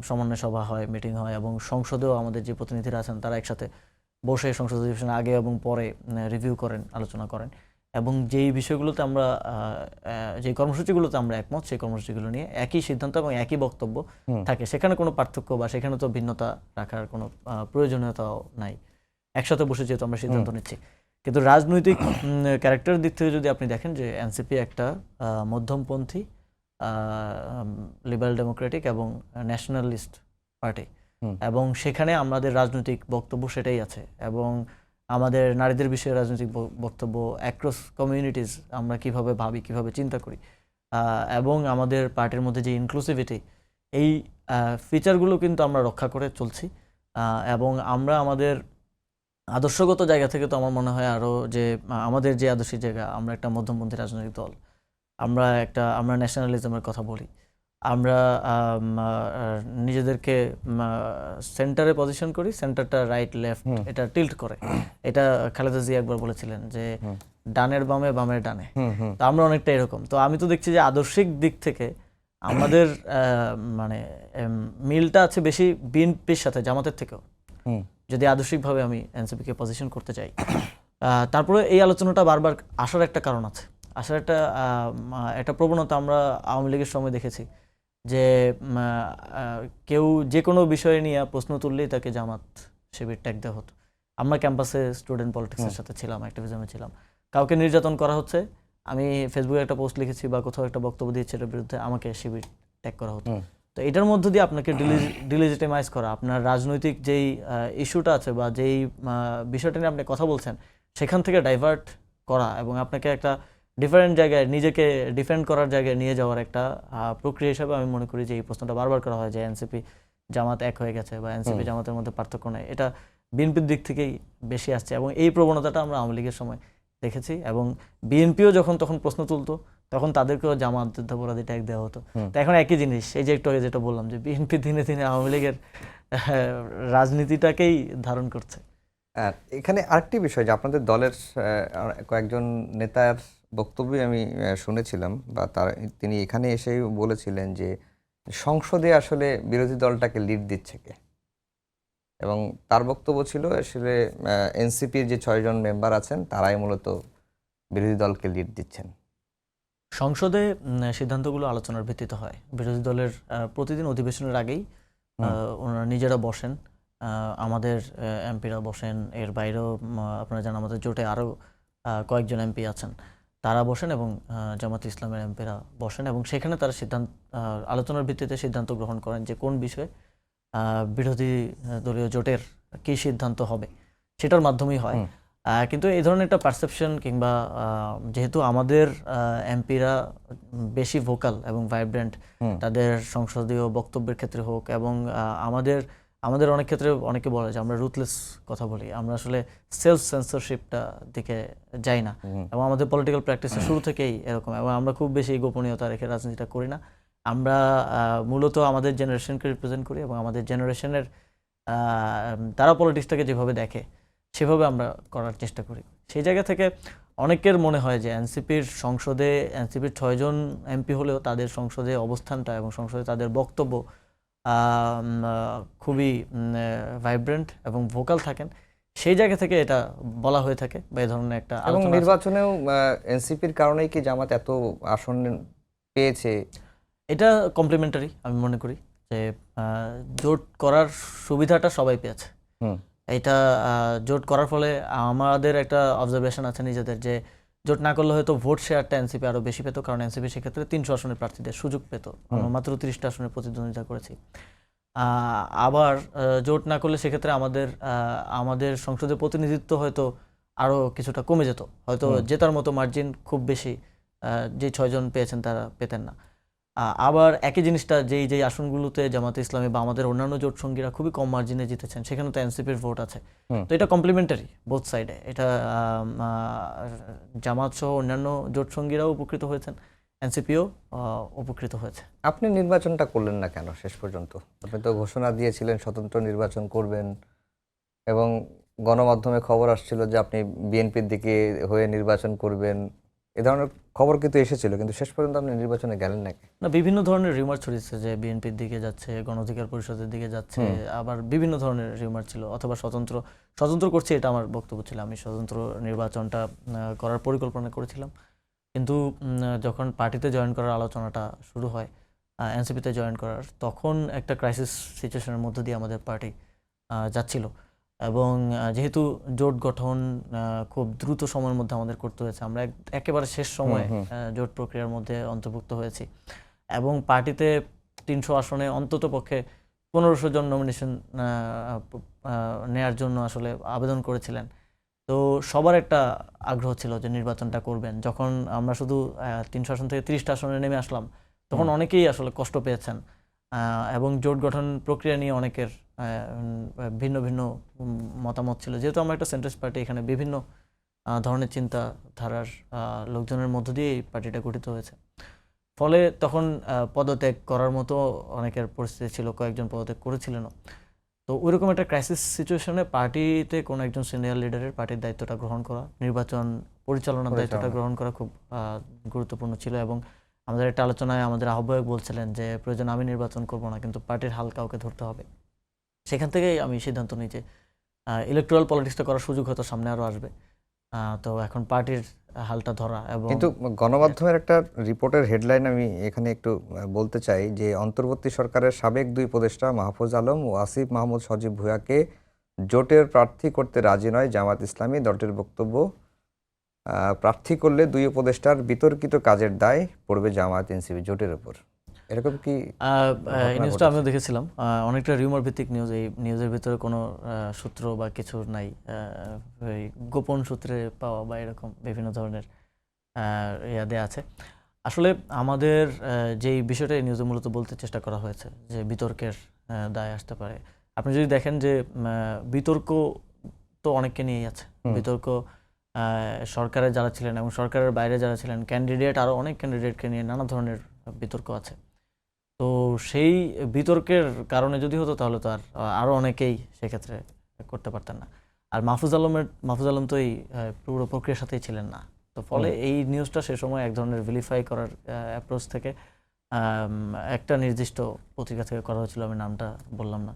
সমন্বয় সভা হয়, মিটিং হয় এবং সংসদেও আমাদের যে প্রতিনিধিরা আছেন তারা একসাথে বসে সংসদ অধিবেশনের আগে এবং পরে রিভিউ করেন, আলোচনা করেন এবং যেই বিষয়গুলোতে আমরা যেই কর্মসূচিগুলোতে আমরা একমত, সেই কর্মসূচিগুলো নিয়ে একই সিদ্ধান্ত এবং একই বক্তব্য থাকে। সেখানে কোনো পার্থক্য বা সেখানে তো ভিন্নতা রাখার কোনো প্রয়োজনীয়তাও নাই। একসাথে বসে যেহেতু আমরা সিদ্ধান্ত নিচ্ছি। কিন্তু রাজনৈতিক ক্যারেক্টারের দিক থেকে যদি আপনি দেখেন যে এনসিপি একটা মধ্যমপন্থী, লিবারেল ডেমোক্রেটিক এবং ন্যাশনালিস্ট পার্টি এবং সেখানে আমাদের রাজনৈতিক বক্তব্য সেটাই আছে এবং আমাদের নারীদের বিষয়ে রাজনৈতিক বক্তব্য, অ্যাক্রস কমিউনিটিজ আমরা কিভাবে ভাবি, কিভাবে চিন্তা করি এবং আমাদের পার্টির মধ্যে যে ইনক্লুসিভিটি, এই ফিচারগুলো কিন্তু আমরা রক্ষা করে চলছি এবং আমরা আমাদের আদর্শগত জায়গা থেকে তো আমার মনে হয় আরও যে আমাদের যে আদর্শিক জায়গা, আমরা একটা মধ্যমপন্থী রাজনৈতিক দল, আমরা ন্যাশনালিজমের কথা বলি, আমরা নিজেদেরকে সেন্টারে পজিশন করি, সেন্টারটা রাইট লেফট এটা টিল্ট করে। এটা খালেদা জিয়া একবার বলেছিলেন যে ডানের বামে, বামের ডানে। তো আমরা অনেকটা এরকম। তো আমি তো দেখছি যে আদর্শিক দিক থেকে আমাদের মানে মিলটা আছে বেশি বিএনপির সাথে জামাতের থেকেও, যদি আদর্শিকভাবে আমি এনসিপিকে পজিশন করতে চাই। তারপরে এই আলোচনাটা বারবার আসার একটা কারণ আছে, আসার একটা প্রবণতা আমরা আওয়ামী লীগের সময় দেখেছি যে কেউ যে কোনো বিষয় নিয়ে প্রশ্ন তুললেই তাকে জামাত শিবির ট্যাগ দেওয়া হতো। আমরা ক্যাম্পাসে স্টুডেন্ট পলিটিক্সের সাথে ছিলাম, অ্যাক্টিভিজমে ছিলাম, কাউকে নির্যাতন করা হচ্ছে, আমি ফেসবুকে একটা পোস্ট লিখেছি বা কোথাও একটা বক্তব্য দিয়েছি, এটার বিরুদ্ধে আমাকে শিবির ট্যাগ করা হতো। তো এটার মধ্য দিয়ে আপনাকে ডিলিজিটিমাইজ করা, আপনার রাজনৈতিক যেই ইস্যুটা আছে বা যেই বিষয়টা নিয়ে আপনি কথা বলছেন সেখান থেকে ডাইভার্ট করা এবং আপনাকে একটা ডিফারেন্ট জায়গায় নিজেকে ডিফেন্ড করার জায়গায় নিয়ে যাওয়ার একটা প্রক্রিয়া হিসাবে আমি মনে করি যে এই প্রশ্নটা বারবার করা হয় যে এনসিপি জামাত এক হয়ে গেছে বা এনসিপি জামাতের মধ্যে পার্থক্য নেই। এটা বিএনপির দিক থেকেই বেশি আসছে এবং এই প্রবণতাটা আমরা আওয়ামী লীগের সময় দেখেছি এবং বিএনপিও যখন তখন প্রশ্ন তুলতো তখন তাদেরকেও জামাত যুদ্ধাপরাধী ট্যাগ দেওয়া হতো। তো এখন একই জিনিস, এই যে একটু আগে যেটা বললাম যে বিএনপি দিনে দিনে আওয়ামী লীগের রাজনীতিটাকেই ধারণ করছে। আর এখানে আরেকটি বিষয় যে আপনাদের দলের কয়েকজন নেতার বক্তব্যই আমি শুনেছিলাম বা তিনি এখানে এসেই বলেছিলেন যে সংসদে আসলে বিরোধী দলটাকে লিড দিচ্ছে কে, এবং তার বক্তব্য ছিল আসলে এনসিপির যে 6 জন মেম্বার আছেন তারাই মূলত বিরোধী দলকে লিড দিচ্ছেন। সংসদে সিদ্ধান্তগুলো আলোচনার ভিত্তিতে হয়। বিরোধী দলের প্রতিদিন অধিবেশনের আগেই ওনারা নিজেরা বসেন, আমাদের এমপিরা বসেন, এর বাইরেও আপনারা জানেন আমাদের জোটে আরও কয়েকজন এমপি আছেন, তারা বসেন এবং জামাত ইসলামের এমপিরা বসেন এবং সেখানে তারা আলোচনার ভিত্তিতে সিদ্ধান্ত গ্রহণ করেন যে কোন বিষয়ে বিরোধী দলীয় জোটের কী সিদ্ধান্ত হবে, সেটার মাধ্যমেই হয়। কিন্তু এই ধরনের একটা পারসেপশন কিংবা যেহেতু আমাদের এমপিরা বেশি ভোকাল এবং ভাইব্রেন্ট তাদের সংসদীয় বক্তব্যের ক্ষেত্রে হোক এবং আমাদের অনেক ক্ষেত্রে অনেকে বলে যে আমরা রুথলেস কথা বলি, আমরা আসলে সেলফ সেন্সরশিপটা দিকে যাই না এবং আমাদের পলিটিক্যাল প্র্যাকটিসের শুরু থেকেই এরকম, এবং আমরা খুব বেশি গোপনীয়তা রেখে রাজনীতিটা করি না। আমরা মূলত আমাদের জেনারেশনকে রিপ্রেজেন্ট করি এবং আমাদের জেনারেশনের তারা পলিটিক্সটাকে যেভাবে দেখে সেভাবে আমরা করার চেষ্টা করি। সেই জায়গা থেকে অনেকের মনে হয় যে এনসিপির 6 জন এমপি হলেও তাদের সংসদে অবস্থানটা এবং সংসদে তাদের বক্তব্য খুবই ভাইব্রেন্ট এবং ভোকাল থাকেন, সেই জায়গা থেকে এটা বলা হয়ে থাকে বা এই ধরনের একটা এবং নির্বাচনেও এনসিপির কারণেই কি জামাত এত আসন পেয়েছে? এটা কমপ্লিমেন্টারি আমি মনে করি যে জোট করার সুবিধাটা সবাই পেয়েছে। এটা জোট করার ফলে আমাদের একটা অবজারভেশন আছে নিজেদের যে জোট না করলে হয়তো ভোট শেয়ারটা এনসিপি আরও বেশি পেত, কারণ এনসিপি সেক্ষেত্রে 300 আসনের প্রার্থীদের সুযোগ পেত, আমরা মাত্র 30টা আসনের প্রতিদ্বন্দ্বিতা করেছি। আবার জোট না করলে সেক্ষেত্রে আমাদের সংসদের প্রতিনিধিত্ব হয়তো আরও কিছুটা কমে যেত, হয়তো জেতার মতো মার্জিন খুব বেশি যে 6 জন পেয়েছেন তারা পেতেন না। আবার একই জিনিসটা যেই আসনগুলোতে জামাতে ইসলামী বা আমাদের অন্যান্য জোট সঙ্গীরা খুবই কম মার্জিনে জিতেছেন সেখানে তো এনসিপির ভোট আছে। তো এটা কমপ্লিমেন্টারি বোথ সাইডে, এটা জামাত সহ অন্যান্য জোট সঙ্গীরাও উপকৃত হয়েছেন, এনসিপিও উপকৃত হয়েছে। আপনি নির্বাচনটা করলেন না কেন শেষ পর্যন্ত? আপনি তো ঘোষণা দিয়েছিলেন স্বতন্ত্র নির্বাচন করবেন এবং গণমাধ্যমে খবর আসছিল যে আপনি বিএনপির দিকে হয়ে নির্বাচন করবেন, এ ধরনের খবর কিন্তু এসেছিল, কিন্তু শেষ পর্যন্ত আপনি নির্বাচনে গেলেন নাকি? না, বিভিন্ন ধরনের রিউমার ছড়িয়েছে যে বিএনপির দিকে যাচ্ছে, গণ অধিকার পরিষদের দিকে যাচ্ছে, আবার বিভিন্ন ধরনের রিউমার ছিল, অথবা স্বতন্ত্র করছে, এটা আমার বক্তব্য ছিল। আমি স্বতন্ত্র নির্বাচনটা করার পরিকল্পনা করেছিলাম, কিন্তু যখন পার্টিতে জয়েন করার আলোচনাটা শুরু হয়, এনসিপিতে জয়েন করার, তখন একটা ক্রাইসিস সিচুয়েশনের মধ্য দিয়ে আমাদের পার্টি যাচ্ছিল এবং যেহেতু জোট গঠন খুব দ্রুত সময়ের মধ্যে আমাদের করতে হয়েছে, আমরা একেবারে শেষ সময়ে জোট প্রক্রিয়ার মধ্যে অন্তর্ভুক্ত হয়েছি এবং পার্টিতে 300 আসনে অন্তত পক্ষে 1500 জন নমিনেশন নেয়ার জন্য আসলে আবেদন করেছিলেন। তো সবার একটা আগ্রহ ছিল যে নির্বাচনটা করবেন। যখন আমরা শুধু 300 আসন থেকে 30টা আসনে নেমে আসলাম তখন অনেকেই আসলে কষ্ট পেয়েছেন এবং জোট গঠন প্রক্রিয়া নিয়ে অনেকের ভিন্ন ভিন্ন মতামত ছিল। যেহেতু আমরা একটা সেন্ট্রাস্ট পার্টি, এখানে বিভিন্ন ধরনের চিন্তাধারার লোকজনের মধ্য দিয়ে এই পার্টিটা গঠিত হয়েছে, ফলে তখন পদত্যাগ করার মতো অনেকের পরিস্থিতি ছিল, কয়েকজন পদত্যাগ করেছিলেনও। তো ওইরকম একটা ক্রাইসিস সিচুয়েশনে পার্টিতে কোনো একজন সিনিয়র লিডারের পার্টির দায়িত্বটা গ্রহণ করা, নির্বাচন পরিচালনার দায়িত্বটা গ্রহণ করা খুব গুরুত্বপূর্ণ ছিল এবং আমাদের একটা আলোচনায় আমাদের আহ্বায়ক বলছিলেন যে প্রয়োজন আমি নির্বাচন করব না, কিন্তু পার্টির হাল কাউকে ধরতে হবে। সেখান থেকেই আমি সিদ্ধান্ত নিই যে ইলেকট্রাল পলিটিক্সটা করার সুযোগ হয়তো সামনে আরও আসবে। তো এখন পার্টির হালটা ধরা এবং কিন্তু গণমাধ্যমের একটা রিপোর্টের হেডলাইন আমি এখানে একটু বলতে চাই যে অন্তর্বর্তী সরকারের সাবেক 2 উপদেষ্টা মাহফুজ আলম ও আসিফ মাহমুদ সজীব ভুঁইয়াকে জোটের প্রার্থী করতে রাজি নয় জামাত ইসলামী। দলটির বক্তব্য, প্রার্থী করলে 2 উপদেষ্টার বিতর্কিত কাজের দায় পড়বে জামাত এনসিপি জোটের উপর। এরকম কি এই নিউজটা আমিও দেখেছিলাম। অনেকটা রিউমার ভিত্তিক নিউজ। এই নিউজের ভিতরে কোনো সূত্র বা কিছু নাই, ওই গোপন সূত্রে পাওয়া বা এরকম বিভিন্ন ধরনের দেয়া আছে। আসলে আমাদের যেই বিষয়টা এই নিউজে মূলত বলতে চেষ্টা করা হয়েছে যে বিতর্কের দায় আসতে পারে। আপনি যদি দেখেন যে বিতর্ক তো অনেককে নিয়েই আছে। বিতর্ক সরকারের যারা ছিলেন এবং সরকারের বাইরে যারা ছিলেন, ক্যান্ডিডেট, আরও অনেক ক্যান্ডিডেটকে নিয়ে নানা ধরনের বিতর্ক আছে। তো সেই বিতর্কের কারণে যদি হতো তাহলে তো আরও অনেকেই সেক্ষেত্রে করতে পারতেন না। আর মাহফুজ আলম তো এই পুরো প্রক্রিয়ার সাথেই ছিলেন না। তো ফলে এই নিউজটা সে সময় এক ধরনের ভেরিফাই করার অ্যাপ্রোচ থেকে একটা নির্দিষ্ট পত্রিকা থেকে করা হয়েছিল, আমি নামটা বললাম না।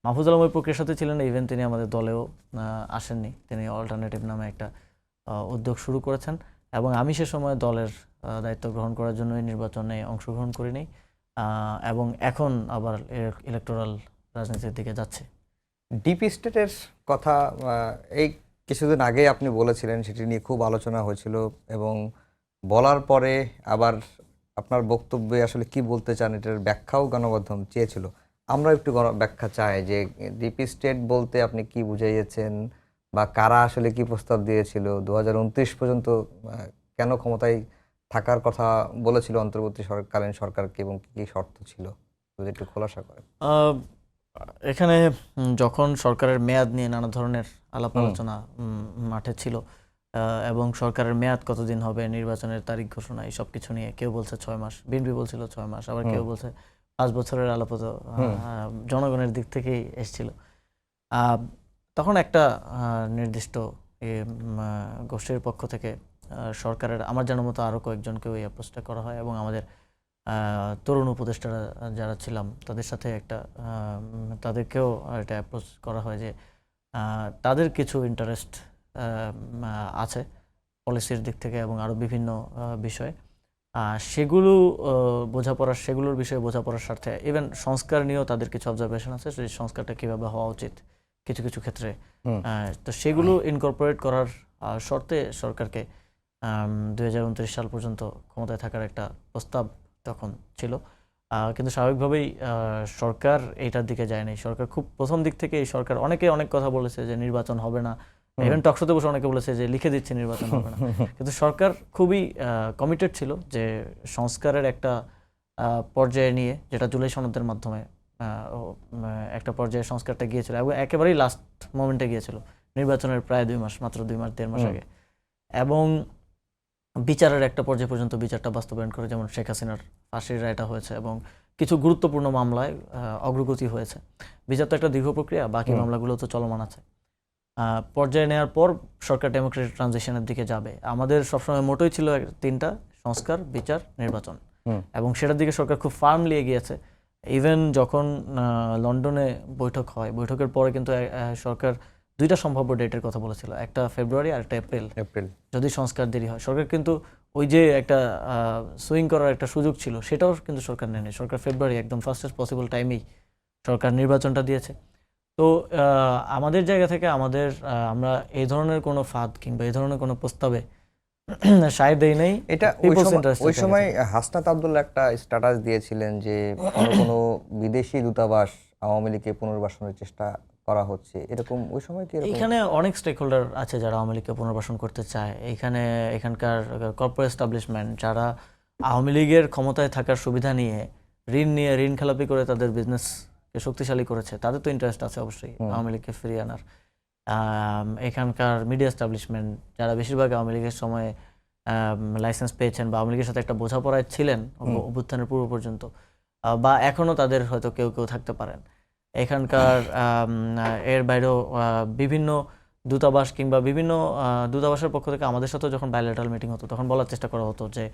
মাহফুজ আলম ওই প্রক্রিয়ার সাথে ছিলেন, ইভেন তিনি আমাদের দলেও আসেননি। তিনি অল্টারনেটিভ নামে একটা উদ্যোগ শুরু করেছেন এবং আমি সে সময় দলের দায়িত্ব গ্রহণ করার জন্য এই নির্বাচনে অংশগ্রহণ করিনি এবং এখন আবার ইলেকটোরাল রাজনীতির দিকে যাচ্ছে। ডিপি স্টেটের কথা এই কিছুদিন আগে আপনি বলেছিলেন, সেটি নিয়ে খুব আলোচনা হয়েছিল এবং বলার পরে আবার আপনার বক্তব্যে আসলে কি বলতে চান এটার ব্যাখ্যাও গণমাধ্যম চেয়েছিল। আমরা একটু ব্যাখ্যা চাই যে ডিপি স্টেট বলতে আপনি কি বুঝাইয়েছেন বা কারা আসলে কি প্রস্তাব দিয়েছিল, 2029 পর্যন্ত কেন ক্ষমতায় থাকার কথা বলেছিল অন্তর্বর্তীকালীন সরকারকে এবং কি কি শর্ত ছিল, যদি একটু খোলাসা করেন। এখানে যখন সরকারের মেয়াদ নিয়ে নানা ধরনের আলাপ আলোচনা মাঠে ছিল এবং সরকারের মেয়াদ কতদিন হবে, নির্বাচনের তারিখ ঘোষণা, এই সব কিছু নিয়ে কেউ বলছে 6 মাস, বিএনপি বলছিল 6 মাস, আবার কেউ বলছে 5 বছরের আলাপত জনগণের দিক থেকেই এসেছিল। তখন একটা নির্দিষ্ট গোষ্ঠীর পক্ষ থেকে সরকারের আমার জানার মতো আরও কয়েকজনকে ওই অ্যাপ্রোচটা করা হয় এবং আমাদের তরুণ উপদেষ্টারা যারা ছিলাম তাদের সাথে তাদেরকেও একটা অ্যাপ্রোচ করা হয় যে তাদের কিছু ইন্টারেস্ট আছে পলিসির দিক থেকে এবং আরও বিভিন্ন বিষয়ে, সেগুলোর বিষয়ে বোঝাপড়ার স্বার্থে ইভেন সংস্কার নিয়েও তাদের কিছু অবজারভেশন আছে, সেই সংস্কারটা কীভাবে হওয়া উচিত কিছু কিছু ক্ষেত্রে। তো সেগুলো ইনকর্পোরেট করার শর্তে সরকারকে 2029 সাল পর্যন্ত ক্ষমতায় থাকার একটা প্রস্তাব তখন ছিল। কিন্তু স্বাভাবিকভাবেই সরকার এইটার দিকে যায়নি। সরকার খুব প্রথম দিক থেকে সরকার অনেকে অনেক কথা বলেছে যে নির্বাচন হবে না, ইভেন টকশোতে বসে অনেকে বলেছে যে লিখে দিচ্ছে নির্বাচন হবে না। কিন্তু সরকার খুবই কমিটেড ছিল যে সংস্কারের একটা পর্যায়ে নিয়ে, যেটা জুলাই সনদের মাধ্যমে একটা পর্যায়ে সংস্কারটা গিয়েছিল এবং একেবারেই লাস্ট মোমেন্টে গিয়েছিল, নির্বাচনের প্রায় 2 মাস, মাত্র 2 মাস 1.5 মাস আগে। এবং বিচারের একটা পর্যায়ে পর্যন্ত বিচারটা বাস্তবায়ন করে, যেমন শেখ হাসিনার ফাঁসির রায়টা হয়েছে এবং কিছু গুরুত্বপূর্ণ মামলায় অগ্রগতি হয়েছে। বিচার তো একটা দীর্ঘ প্রক্রিয়া, বাকি মামলাগুলো তো চলমান আছে। পর্যায়ে নেওয়ার পর সরকার ডেমোক্রেটিক ট্রানজিশনের দিকে যাবে। আমাদের সবসময় মোটোই ছিল 3টা: সংস্কার, বিচার, নির্বাচন, এবং সেটার দিকে সরকার খুব ফার্মলি এগিয়েছে। ইভেন যখন লন্ডনে বৈঠক হয়, বৈঠকের পরে কিন্তু সরকার 2টা সম্ভাব্য ডেটের কথা বলেছিল, একটা ফেব্রুয়ারি আর একটা এপ্রিল যদি সংস্কার দেরি হয়। সরকার কিন্তু ওই যে একটা সুইং করার একটা সুযোগ ছিল, সেটাও কিন্তু সরকার নেয়নি। সরকার ফেব্রুয়ারি একদম ফার্স্টেস্ট পসিবল টাইমেই সরকার নির্বাচনটা দিয়েছে। তো আমাদের জায়গা থেকে আমরা এই ধরনের কোনো ফাঁদ কিংবা এই ধরনের কোনো প্রস্তাবে সায় দেই নাই। এটা ওই সময় হাসনাত আব্দুল্লাহ একটা স্ট্যাটাস দিয়েছিলেন যে কোনো বিদেশি দূতাবাস আওয়ামী লীগকে পুনর্বাসনের চেষ্টা করা হচ্ছে, এরকম ওই সময় কি? এখানে অনেক স্টেক হোল্ডার আছে যারা আওয়ামী লীগকে পুনর্বাসন করতে চায়। এখানকার কর্পোরেট এস্টাবলিশমেন্ট যারা আওয়ামী লীগের ক্ষমতায় থাকার সুবিধা নিয়ে ঋণ খেলাপি করে তাদের বিজনেসকে শক্তিশালী করেছে, তাদের তো ইন্টারেস্ট আছে অবশ্যই আওয়ামী লীগকে ফিরিয়ে আনার। এখানকার মিডিয়া এস্টাবলিশমেন্ট যারা বেশিরভাগ আওয়ামী লীগের সময়ে লাইসেন্স পেয়েছেন বা আওয়ামী লীগের সাথে একটা বোঝাপড়ায় ছিলেন অভ্যুত্থানের পূর্ব পর্যন্ত, বা এখনও তাদের হয়তো কেউ কেউ থাকতে পারেন। এখানকার এর বাইরেও বিভিন্ন দূতাবাস কিংবা বিভিন্ন দূতাবাসের পক্ষ থেকে আমাদের সাথেও যখন বায়োলেটারাল মিটিং হতো তখন বলার চেষ্টা করা হতো যে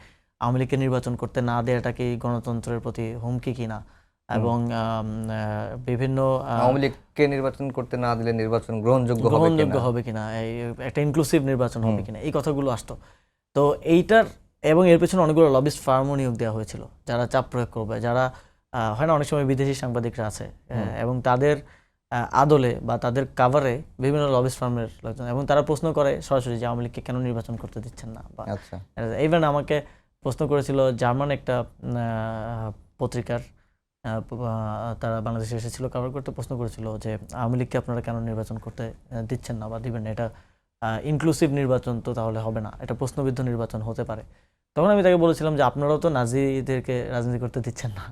আওয়ামী লীগকে নির্বাচন করতে না দেওয়াটা কি গণতন্ত্রের প্রতি হুমকি কিনা, এবং বিভিন্ন আওয়ামী লীগকে নির্বাচন করতে না দিলে নির্বাচন গ্রহণযোগ্য হবে কিনা, এই একটা ইনক্লুসিভ নির্বাচন হবে কিনা, এই কথাগুলো আসতো। তো এইটার এবং এর পেছনে অনেকগুলো লবিস্ট ফার্মও নিয়োগ দেওয়া হয়েছিল যারা চাপ প্রয়োগ করবে, যারা হয় না অনেক সময় বিদেশি সাংবাদিকরা আছে এবং তাদের আদলে বা তাদের কাভারে বিভিন্ন লবিস্ট ফার্মের লোকজন, এবং তারা প্রশ্ন করে সরাসরি যে আওয়ামী লীগকে কেন নির্বাচন করতে দিচ্ছেন না। বা ইভেন আমাকে প্রশ্ন করেছিল জার্মান একটা পত্রিকার, তারা বাংলাদেশে এসেছিল কভার করতে, প্রশ্ন করেছিল যে আওয়ামী লীগকে আপনারা কেন নির্বাচন করতে দিচ্ছেন না বা দিবেন না, এটা ইনক্লুসিভ নির্বাচন তো তাহলে হবে না, এটা প্রশ্নবিদ্ধ নির্বাচন হতে পারে। তখন আমি তাকে বলেছিলাম যে আপনারাও তো নাজিদেরকে রাজনীতি করতে দিচ্ছেন না,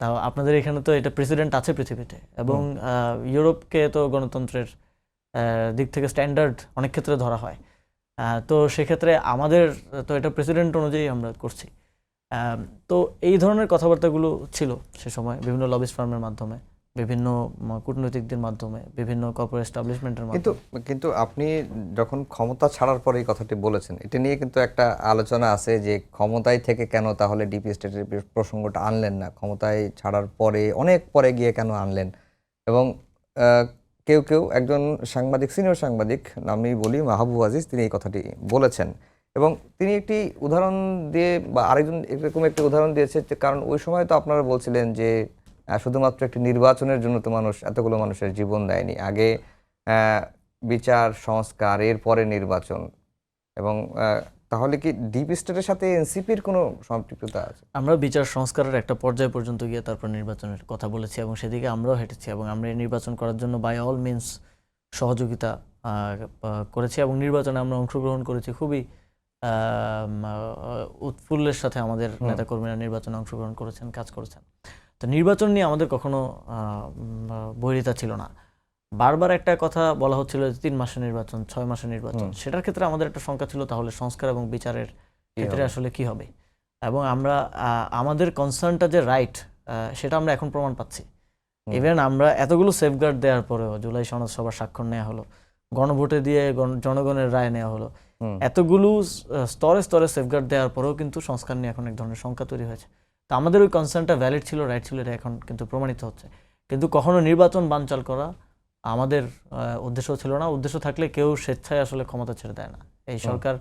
তাও আপনাদের এখানে তো এটা প্রেসিডেন্ট আছে পৃথিবীতে, এবং ইউরোপকে তো গণতন্ত্রের দিক থেকে স্ট্যান্ডার্ড অনেক ক্ষেত্রে ধরা হয়। তো সেক্ষেত্রে আমাদের তো এটা প্রেসিডেন্ট অনুযায়ী আমরা করছি। তো এই ধরনের কথাবার্তাগুলো ছিল সে সময় বিভিন্ন লবিস্ট ফার্মের মাধ্যমে, বিভিন্ন কূটনৈতিকদের মাধ্যমে, বিভিন্ন কর্পোরেট এস্টাবলিশমেন্টের মাধ্যমে। কিন্তু আপনি যখন ক্ষমতা ছাড়ার পরে এই কথাটি বলেছেন, এটা নিয়ে কিন্তু একটা আলোচনা আছে যে ক্ষমতায় থেকে কেন তাহলে ডিপি স্টেটের প্রসঙ্গটা আনলেন না, ক্ষমতায় ছাড়ার পরে অনেক পরে গিয়ে কেন আনলেন। এবং কেউ একজন সাংবাদিক, সিনিয়র সাংবাদিক, আমি বলি মাহবুব আজিজ, তিনি এই কথাটি বলেছেন এবং তিনি একটি উদাহরণ দিয়ে বা আরেকজন এরকম একটি উদাহরণ দিয়েছে, কারণ ওই সময় তো আপনারা বলছিলেন যে শুধুমাত্র একটি নির্বাচনের জন্য তো মানুষ এতগুলো মানুষের জীবন দেয়নি, আগে বিচার সংস্কার, এরপরে নির্বাচন। এবং তাহলে কি ডিপ স্টেটের সাথে এনসিপির কোনো সম্পৃক্ততা আছে? আমরা বিচার সংস্কারের একটা পর্যায় পর্যন্ত গিয়ে তারপর নির্বাচনের কথা বলেছি এবং সেদিকে আমরাও হেঁটেছি, এবং আমরা এই নির্বাচন করার জন্য বাই অল মিনস সহযোগিতা করেছি, এবং নির্বাচনে আমরা অংশগ্রহণ করেছি খুবই উৎফুল্লের সাথে। আমাদের নেতাকর্মীরা নির্বাচনে অংশগ্রহণ করেছেন, কাজ করেছেন। তো নির্বাচন নিয়ে আমাদের কখনো বৈরিতা ছিল না। বারবার একটা কথা বলা হচ্ছিল যে 3 মাসের নির্বাচন, 6 মাসের নির্বাচন, সেটার ক্ষেত্রে আমাদের একটা শঙ্কা ছিল তাহলে সংস্কার এবং বিচারের ক্ষেত্রে আসলে কি হবে। এবং আমরা আমাদের কনসার্নটা যে রাইট সেটা আমরা এখন প্রমাণ পাচ্ছি। ইভেন আমরা এতগুলো সেফগার্ড দেওয়ার পরেও, জুলাই সনদ সভার স্বাক্ষর নেওয়া হলো, গণভোটে দিয়ে জনগণের রায় নেওয়া হলো, এতগুলো স্তরে স্তরে সেফগার্ড দেওয়ার পরেও কিন্তু সংস্কার নিয়ে এখন এক ধরনের শঙ্কা তৈরি হয়েছে। তো আমাদের ওই কনসার্নটা ভ্যালিড ছিল, রাইট ছিল, এটা এখন কিন্তু প্রমাণিত হচ্ছে। কিন্তু কখনো নির্বাচন বানচাল করা আমাদের উদ্দেশ্য ছিল না। উদ্দেশ্য থাকলে কেউ স্বেচ্ছায় আসলে ক্ষমতা ছেড়ে দেয় না। এই সরকার,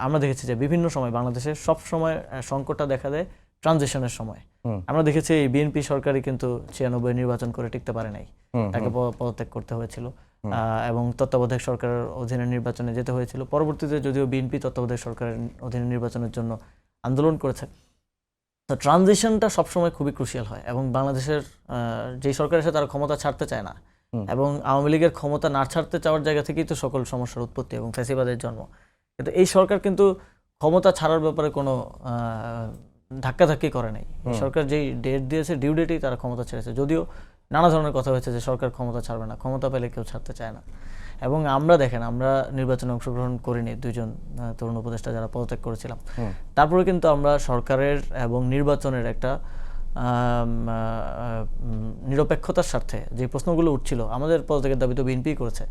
আমরা দেখেছি যে বিভিন্ন সময় বাংলাদেশে সব সময় সংকটটা দেখা দেয় ট্রানজিশনের সময়। আমরা দেখেছি এই বিএনপি সরকারই কিন্তু 96 নির্বাচন করে টিকতে পারে নাই, তাকে পদত্যাগ করতে হয়েছিল এবং তত্ত্বাবধায়ক সরকারের অধীনে নির্বাচনে যেতে হয়েছিল। পরবর্তীতে যদিও বিএনপি তত্ত্বাবধায়ক সরকারের অধীনে নির্বাচনের জন্য আন্দোলন করেছে। তো ট্রানজিশনটা সবসময় খুবই ক্রুশিয়াল হয়, এবং বাংলাদেশের যেই সরকার এসে তারা ক্ষমতা ছাড়তে চায় না, এবং আওয়ামী লীগের ক্ষমতা না ছাড়তে চাওয়ার জায়গা থেকেই তো সকল সমস্যার উৎপত্তি এবং ফ্যাসিবাদের জন্ম। কিন্তু এই সরকার কিন্তু ক্ষমতা ছাড়ার ব্যাপারে কোনো ধাক্কাধাক্কি করে নাই। সরকার যেই ডেট দিয়েছে, ডিউ ডেটেই তারা ক্ষমতা ছেড়েছে। যদিও নানা ধরনের কথা হয়েছে যে সরকার ক্ষমতা ছাড়বে না, ক্ষমতা পেলে কেউ ছাড়তে চায় না। এবং আমরা দেখেন, আমরা নির্বাচনে অংশগ্রহণ করিনি, 2 জন তরুণ উপদেষ্টা যারা পদত্যাগ করেছিলাম। তারপরে কিন্তু আমরা সরকারের এবং নির্বাচনের একটা নিরপেক্ষতার স্বার্থে যে প্রশ্নগুলো উঠছিল, আমাদের পদত্যাগের দাবি তো বিএনপি করেছে,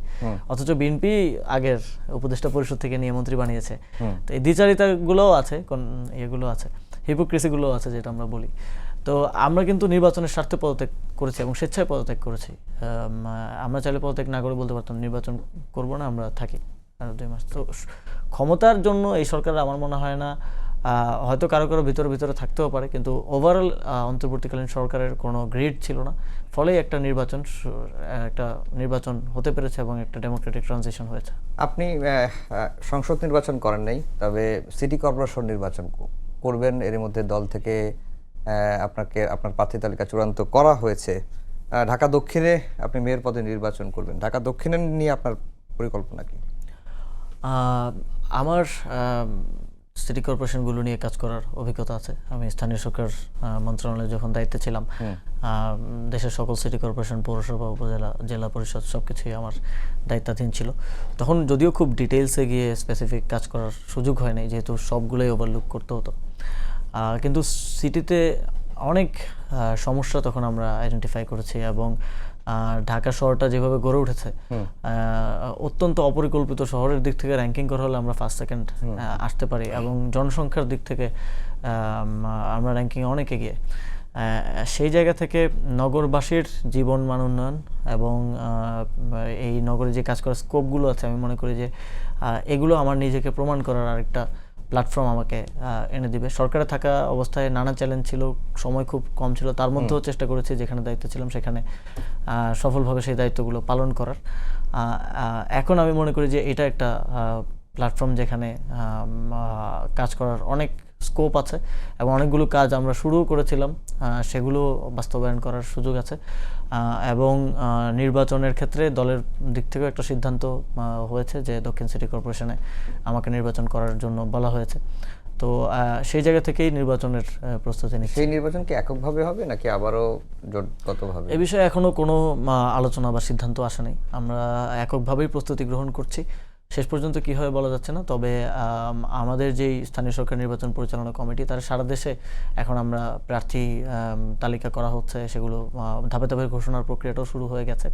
অথচ বিএনপি আগের উপদেষ্টা পরিষদ থেকে নিয়ে মন্ত্রী বানিয়েছে। তো এই দ্বিচারিতাগুলোও আছে, এগুলো আছে, হিপোক্রেসিগুলোও আছে, যেটা আমরা বলি। তো আমরা কিন্তু নির্বাচনের স্বার্থে পদত্যাগ করেছি এবং স্বেচ্ছায় পদত্যাগ করেছি। আমরা চাইলে পদত্যাগ না করে বলতে পারতাম নির্বাচন করব না, আমরা থাকি আরো 2 মাস। তো ক্ষমতার জন্য এই সরকার আমার মনে হয় না, হয়তো কারো কারো ভিতরে থাকতেও পারে, কিন্তু ওভারঅল অন্তর্বর্তীকালীন সরকারের কোনো গ্রিড ছিল না, ফলে একটা নির্বাচন হতে পেরেছে এবং একটা ডেমোক্রেটিক ট্রানজিশন হয়েছে। আপনি সংসদ নির্বাচন করেন নাই, তবে সিটি কর্পোরেশন নির্বাচন করবেন। এর মধ্যে দল থেকে আপনার প্রার্থী তালিকা চূড়ান্ত করা হয়েছে। ঢাকা দক্ষিণে আপনি মেয়র পদে নির্বাচন করবেন। ঢাকা দক্ষিণে নিয়ে আপনার পরিকল্পনা কি? আমার সিটি কর্পোরেশনগুলো নিয়ে কাজ করার অভিজ্ঞতা আছে। আমি স্থানীয় সরকার মন্ত্রণালয়ে যখন দায়িত্বে ছিলাম, দেশের সকল সিটি কর্পোরেশন, পৌরসভা, উপজেলা, জেলা পরিষদ সবকিছুই আমার দায়িত্বাধীন ছিল। তখন যদিও খুব ডিটেইলসে গিয়ে স্পেসিফিক কাজ করার সুযোগ হয় নাই, যেহেতু সবগুলোই ওভারলুক করতে হতো। কিন্তু সিটিতে অনেক সমস্যা তখন আমরা আইডেন্টিফাই করেছি, এবং ঢাকা শহরটা যেভাবে গড়ে উঠেছে, অত্যন্ত অপরিকল্পিত শহরের দিক থেকে র্যাঙ্কিং করা হলে আমরা ফার্স্ট সেকেন্ড আসতে পারি, এবং জনসংখ্যার দিক থেকে আমরা র্যাঙ্কিং অনেক এগিয়ে। সেই জায়গা থেকে নগরবাসীর জীবন মান উন্নয়ন এবং এই নগরে যে কাজ করার স্কোপগুলো আছে, আমি মনে করি যে এগুলো আমার নিজেকে প্রমাণ করার আরেকটা প্ল্যাটফর্ম আমাকে এনে দিবে। সরকারে থাকা অবস্থায় নানা চ্যালেঞ্জ ছিল, সময় খুব কম ছিল, তার মধ্যেও চেষ্টা করেছি যেখানে দায়িত্ব ছিলাম সেখানে সফলভাবে সেই দায়িত্বগুলো পালন করার। এখন আমি মনে করি যে এটা একটা প্ল্যাটফর্ম যেখানে কাজ করার অনেক স্কোপ আছে, এবং অনেকগুলো কাজ আমরা শুরুও করেছিলাম, সেগুলো বাস্তবায়ন করার সুযোগ আছে। এবং নির্বাচনের ক্ষেত্রে দলের দিক থেকেও একটা সিদ্ধান্ত হয়েছে যে দক্ষিণ সিটি কর্পোরেশনে আমাকে নির্বাচন করার জন্য বলা হয়েছে। তো সেই জায়গা থেকেই নির্বাচনের প্রস্তুতি নিচ্ছি। সেই নির্বাচন কি এককভাবে হবে নাকি আবারও জোটগতভাবে? এ বিষয়ে এখনো কোনো আলোচনা বা সিদ্ধান্ত আসে নাই। আমরা এককভাবেই প্রস্তুতি গ্রহণ করছি। শেষ পর্যন্ত কী হবে বলা যাচ্ছে না, তবে আমাদের যেই স্থানীয় সরকার নির্বাচন পরিচালনা কমিটি, তার সারা দেশে এখন আমরা প্রার্থী তালিকা করা হচ্ছে, সেগুলো ধাপে ধাপে ঘোষণার প্রক্রিয়াটাও শুরু হয়ে গেছে।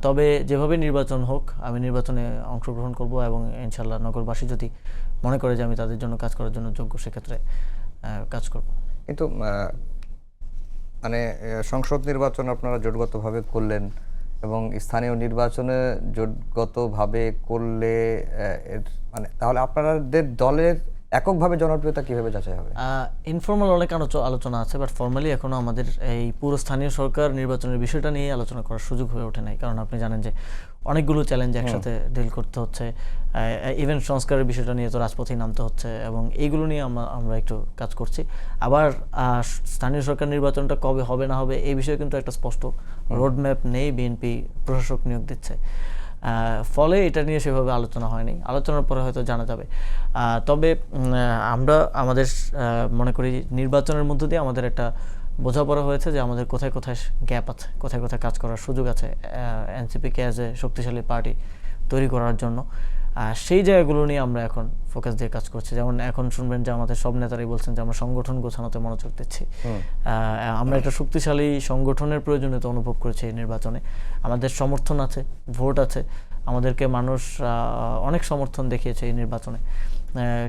তবে যেভাবে নির্বাচন হোক, আমি নির্বাচনে অংশগ্রহণ করব, এবং ইনশাল্লাহ নগরবাসী যদি মনে করে যে আমি তাদের জন্য কাজ করার জন্য যোগ্য, সেক্ষেত্রে কাজ করব। কিন্তু মানে সংসদ নির্বাচন আপনারা জোটগতভাবে করলেন, এবং স্থানীয় নির্বাচনে জোটগতভাবে করলে মানে তাহলে আপনাদের দলের এককভাবে জনপ্রিয়তা কিভাবে যাচাই হবে? ইনফর্মাল অনেক আলোচনা আছে, বাট ফর্মালি এখনো আমাদের এই পুরো স্থানীয় সরকার নির্বাচনের বিষয়টা নিয়ে আলোচনা করার সুযোগ হয়ে ওঠে নাই। কারণ আপনি জানেন যে অনেকগুলো চ্যালেঞ্জ একসাথে ডিল করতে হচ্ছে। ইভেন সংস্কারের বিষয়টা নিয়ে তো রাজপথেই নামতে হচ্ছে, এবং এইগুলো নিয়ে আমরা একটু কাজ করছি। আবার স্থানীয় সরকার নির্বাচনটা কবে হবে না হবে এই বিষয়ে কিন্তু একটা স্পষ্ট রোডম্যাপ নেই, বিএনপি প্রশাসক নিয়োগ দিচ্ছে, ফলে এটা নিয়ে সেভাবে আলোচনা হয়নি। আলোচনার পরে হয়তো জানা যাবে। তবে আমরা আমাদের মনে করি নির্বাচনের মধ্য দিয়ে আমাদের একটা বোঝাপড়া হয়েছে যে আমাদের কোথায় কোথায় গ্যাপ আছে, কোথায় কোথায় কাজ করার সুযোগ আছে এনসিপিকে অ্যাজ এ শক্তিশালী পার্টি তৈরি করার জন্য। সেই জায়গাগুলো নিয়ে আমরা এখন ফোকাস দিয়ে কাজ করছি। যেমন এখন শুনবেন যে আমাদের সব নেতারাই বলছেন যে আমরা সংগঠন গোছানোতে মনোযোগ দিচ্ছি। আমরা একটা শক্তিশালী সংগঠনের প্রয়োজনীয়তা অনুভব করেছি এই নির্বাচনে। আমাদের সমর্থন আছে, ভোট আছে, আমাদেরকে মানুষ অনেক সমর্থন দেখিয়েছে এই নির্বাচনে,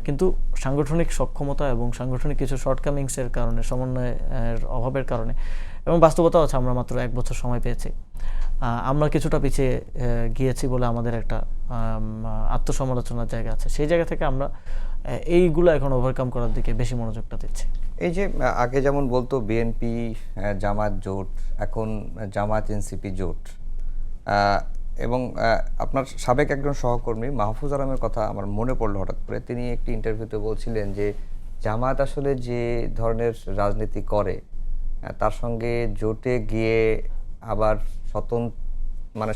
কিন্তু সাংগঠনিক সক্ষমতা এবং সাংগঠনিক কিছু শর্টকামিংসের কারণে, সমন্বয়ের অভাবের কারণে, এবং বাস্তবতাও আছে আমরা মাত্র 1 বছর সময় পেয়েছি, আমরা কিছুটা পিছিয়ে গিয়েছি বলে আমাদের একটা আত্মসমালোচনার জায়গা আছে। সেই জায়গা থেকে আমরা এইগুলো এখন ওভারকাম করার দিকে বেশি মনোযোগটা দিচ্ছি। এই যে আগে যেমন বলতো বিএনপি জামাত জোট, এখন জামাত এনসিপি জোট, এবং আপনার সাবেক একজন সহকর্মী মাহফুজ আলমের কথা আমার মনে পড়লো হঠাৎ করে। তিনি একটি ইন্টারভিউতে বলছিলেন যে জামাত আসলে যে ধরনের রাজনীতি করে, তার সঙ্গে জোটে গিয়ে আবার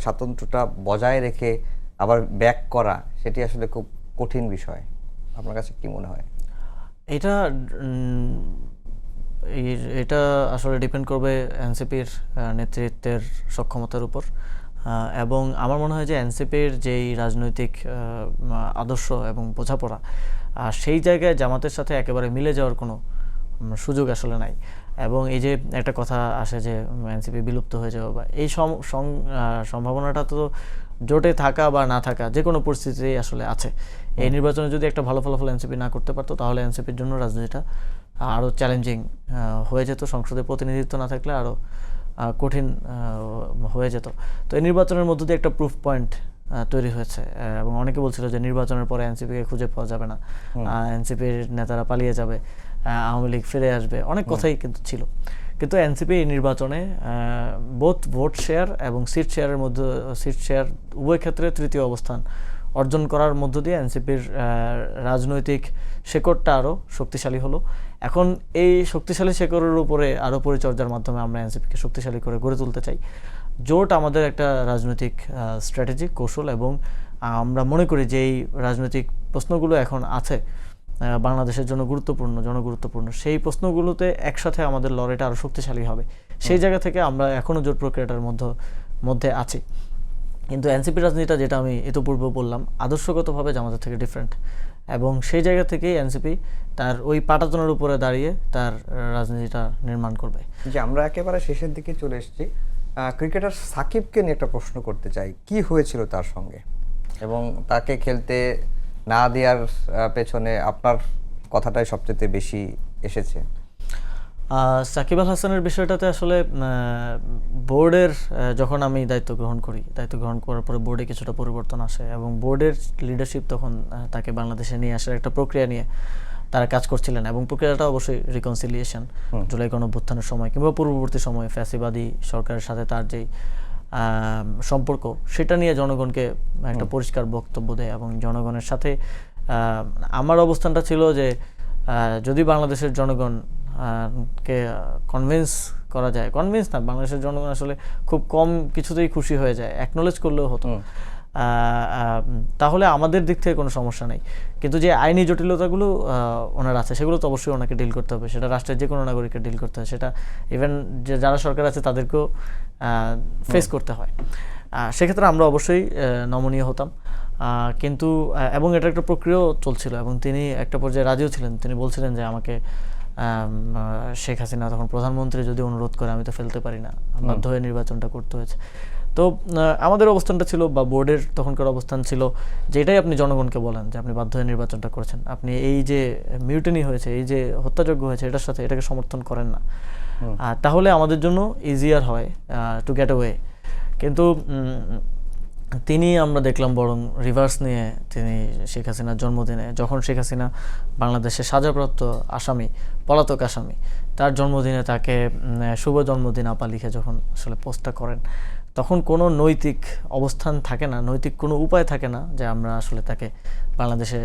স্বাতন্ত্র্যটা বজায় রেখে আবার ব্যাক করা, সেটি আসলে খুব কঠিন বিষয়। আপনার কাছে কি মনে হয়? এটা আসলে ডিপেন্ড করবে এনসিপির নেতৃত্বের সক্ষমতার উপর, এবং আমার মনে হয় যে এনসিপির যেই রাজনৈতিক আদর্শ এবং বোঝাপড়া, সেই জায়গায় জামাতের সাথে একেবারে মিলে যাওয়ার কোনো সুযোগ আসলে নাই। এবং এই যে একটা কথা আসে যে এনসিপি বিলুপ্ত হয়ে যাবে, বা এই সম্ভাবনাটা তো জোটে থাকা বা না থাকা যে কোনো পরিস্থিতিতেই আসলে আছে। এই নির্বাচনে যদি একটা ভালো ফলাফল এনসিপি না করতে পারতো, তাহলে এনসিপির জন্য রাজনীতিটা আরও চ্যালেঞ্জিং হয়ে যেত, সংসদে প্রতিনিধিত্ব না থাকলে আরও কঠিন হয়ে যেত। তো এই নির্বাচনের মধ্য দিয়ে একটা প্রুফ পয়েন্ট তৈরি হয়েছে, এবং অনেকে বলছিল যে নির্বাচনের পরে এনসিপিকে খুঁজে পাওয়া যাবে না, এনসিপির নেতারা পালিয়ে যাবে, আওয়ামী লীগ ফিরে আসবে, অনেক কথাই কিন্তু ছিল। কিন্তু এনসিপি এই নির্বাচনে বোথ ভোট শেয়ার এবং সিট শেয়ার উভয় ক্ষেত্রে তৃতীয় অবস্থান অর্জন করার মধ্য দিয়ে এনসিপির রাজনৈতিক শেকড়টা আরও শক্তিশালী হলো। এখন এই শক্তিশালী শেকড়ের উপরে আরও পরিচর্যার মাধ্যমে আমরা এনসিপিকে শক্তিশালী করে গড়ে তুলতে চাই। জোট আমাদের একটা রাজনৈতিক স্ট্র্যাটেজি, কৌশল, এবং আমরা মনে করি যে এই রাজনৈতিক প্রশ্নগুলো এখন আছে বাংলাদেশের জন্য জনগুরুত্বপূর্ণ, সেই প্রশ্নগুলোতে একসাথে আমাদের লড়াইটা আরও শক্তিশালী হবে। সেই জায়গা থেকে আমরা এখনও জোট প্রক্রিয়াটার মধ্যে আছি। কিন্তু এনসিপি রাজনীতিটা, যেটা আমি ইতিপূর্বে বললাম, আদর্শগতভাবে জামাতের থেকে ডিফারেন্ট, এবং সেই জায়গা থেকেই এনসিপি তার ওই পাটাতনের উপরে দাঁড়িয়ে তার রাজনীতিটা নির্মাণ করবে। যে আমরা একেবারে শেষের দিকে চলে এসেছি, ক্রিকেটার সাকিবকে নিয়ে একটা প্রশ্ন করতে চাই, কি হয়েছিল তার সঙ্গে এবং তাকে খেলতে না দেওয়ার পেছনে আপনার কথাটাই সবচেয়ে বেশি এসেছে। সাকিব আল হাসানের বিষয়টাতে আসলে বোর্ডের যখন আমি দায়িত্ব গ্রহণ করার পরে বোর্ডে কিছুটা পরিবর্তন আসে এবং বোর্ডের লিডারশিপ তখন তাকে বাংলাদেশে নিয়ে আসার একটা প্রক্রিয়া নিয়ে তারা কাজ করছিলেন এবং প্রক্রিয়াটা অবশ্যই রিকনসিলিয়েশন জুলাই গণঅভ্যুত্থানের সময় কিংবা পূর্ববর্তী সময়ে ফ্যাসিবাদী সরকারের সাথে তার যেই সম্পর্ক সেটা নিয়ে জনগণকে একটা পরিষ্কার বক্তব্য দেয় এবং জনগণের সাথে আমার অবস্থানটা ছিল যে যদি বাংলাদেশের জনগণ কে কনভিন্স করা যায়, কনভিন্স না, বাংলাদেশের জনগণ আসলে খুব কম কিছুতেই খুশি হয়ে যায়, অ্যাকনোলেজ করলেও হতো, তাহলে আমাদের দিক থেকে কোনো সমস্যা নেই। কিন্তু যে আইনি জটিলতাগুলো ওনার আছে সেগুলো তো অবশ্যই ওনাকে ডিল করতে হবে, সেটা রাষ্ট্রের যে কোনো নাগরিককে ডিল করতে হয়, সেটা ইভেন যে যারা সরকার আছে তাদেরকেও ফেস করতে হয়। সেক্ষেত্রে আমরা অবশ্যই নমনীয় হতাম, কিন্তু এবং এটা একটা প্রক্রিয়াও চলছিল এবং তিনি একটা পর্যায়ে রাজিও ছিলেন। তিনি বলছিলেন যে আমাকে শেখ হাসিনা তখন প্রধানমন্ত্রী যদি অনুরোধ করে আমি তো ফেলতে পারি না, বাধ্য হয়ে নির্বাচনটা করতে হয়েছে। তো আমাদের অবস্থানটা ছিল বা বোর্ডের তখনকার অবস্থান ছিল যে এটাই আপনি জনগণকে বলেন যে আপনি বাধ্য হয়ে নির্বাচনটা করেছেন, আপনি এই যে মিউটেনি হয়েছে, এই যে হত্যাযজ্ঞ হয়েছে, এটার সাথে এটাকে সমর্থন করেন না, তাহলে আমাদের জন্য ইজিয়ার হয় টু গেট অ্যাওয়ে। কিন্তু তিনি আমরা দেখলাম বরং রিভার্স নিয়ে তিনি শেখ হাসিনার জন্মদিনে, যখন শেখ হাসিনা বাংলাদেশে সাজাপ্রাপ্ত আসামি, পলাতক আসামি, তার জন্মদিনে তাকে শুভ জন্মদিন আপা লিখে যখন আসলে পোস্টটা করেন, তখন কোনো নৈতিক অবস্থান থাকে না, নৈতিক কোনো উপায় থাকে না যে আমরা আসলে তাকে বাংলাদেশে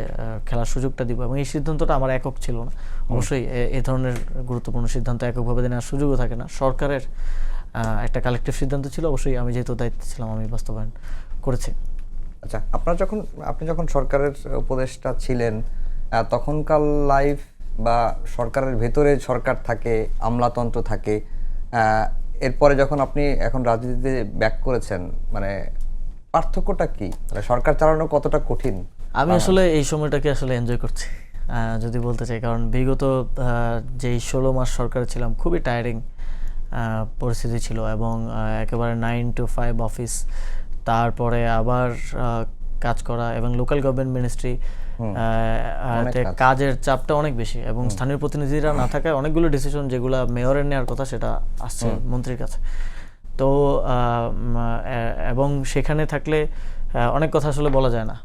খেলার সুযোগটা দিব। এবং এই সিদ্ধান্তটা আমার একক ছিল না, অবশ্যই এই ধরনের গুরুত্বপূর্ণ সিদ্ধান্ত এককভাবে নেওয়ার সুযোগও থাকে না, সরকারের একটা কালেকটিভ সিদ্ধান্ত ছিল, অবশ্যই আমি যেহেতু দায়িত্বে ছিলাম আমি বাস্তবায়ন করেছি। আচ্ছা, আপনি যখন সরকারের উপদেষ্টা ছিলেন, তখনকার লাইফ বা সরকারের ভেতরে সরকার থাকে, আমলাতন্ত্র থাকে, এরপরে যখন আপনি এখন রাজনীতিতে ব্যাক করেছেন, মানে পার্থক্যটা কি? মানে সরকার চালানো কতটা কঠিন? আমি আসলে এই সময়টাকে আসলে এনজয় করছি যদি বলতে চাই, কারণ বিগত যেই 16 মাস সরকারে ছিলাম খুবই টায়ারিং পরিস্থিতি ছিল এবং একেবারে 9 to 5 অফিস, তারপরে আবার কাজ করা এবং লোকাল গভর্নমেন্ট মিনিস্ট্রি, কাজের চাপটা অনেক বেশি এবং স্থানীয় প্রতিনিধিরা না থাকায় অনেকগুলো ডিসিশন যেগুলো মেয়রের নেওয়ার কথা সেটা আসছে মন্ত্রীর কাছে। তো এবং সেখানে থাকলে অনেক কথা আসলে বলা যায় না।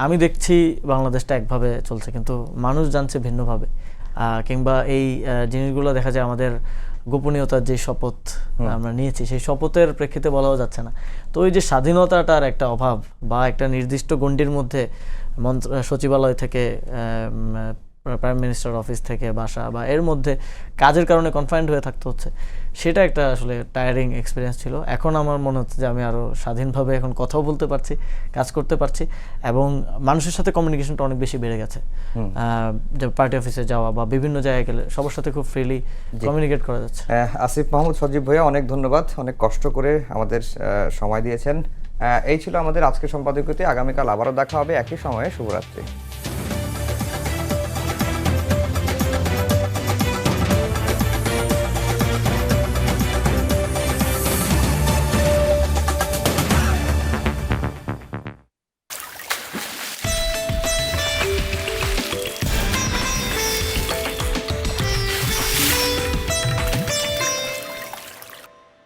আমি দেখছি বাংলাদেশটা একভাবে চলছে কিন্তু মানুষ জানছে ভিন্নভাবে, কিংবা এই জিনিসগুলো দেখা যায় আমাদের গোপনীয়তার যে শপথ আমরা নিয়েছি সেই শপথের প্রেক্ষিতে বলাও যাচ্ছে না। তো ওই যে স্বাধীনতাটার একটা অভাব বা একটা নির্দিষ্ট গণ্ডির মধ্যে সচিবালয় থেকে প্রাইম মিনিস্টার অফিস থেকে বাসা বা এর মধ্যে কাজের কারণে কনফাইন্ড হয়ে থাকতে হচ্ছে, সেটা একটা আসলে টায়ারিং এক্সপিরিয়েন্স ছিল। এখন আমার মনে হচ্ছে যে আমি আরও স্বাধীনভাবে এখন কথাও বলতে পারছি, কাজ করতে পারছি এবং মানুষের সাথে কমিউনিকেশনটা অনেক বেশি বেড়ে গেছে। যে পার্টি অফিসে যাওয়া বা বিভিন্ন জায়গায় গেলে সবার সাথে খুব ফ্রিলি কমিউনিকেট করা যাচ্ছে। আসিফ মাহমুদ সজীব ভাইয়া, অনেক ধন্যবাদ, অনেক কষ্ট করে আমাদের সময় দিয়েছেন। এই ছিল আমাদের আজকের সম্পাদকীয়তে। আগামীকাল আবারও দেখা হবে একই সময়ে। শুভরাত্রি।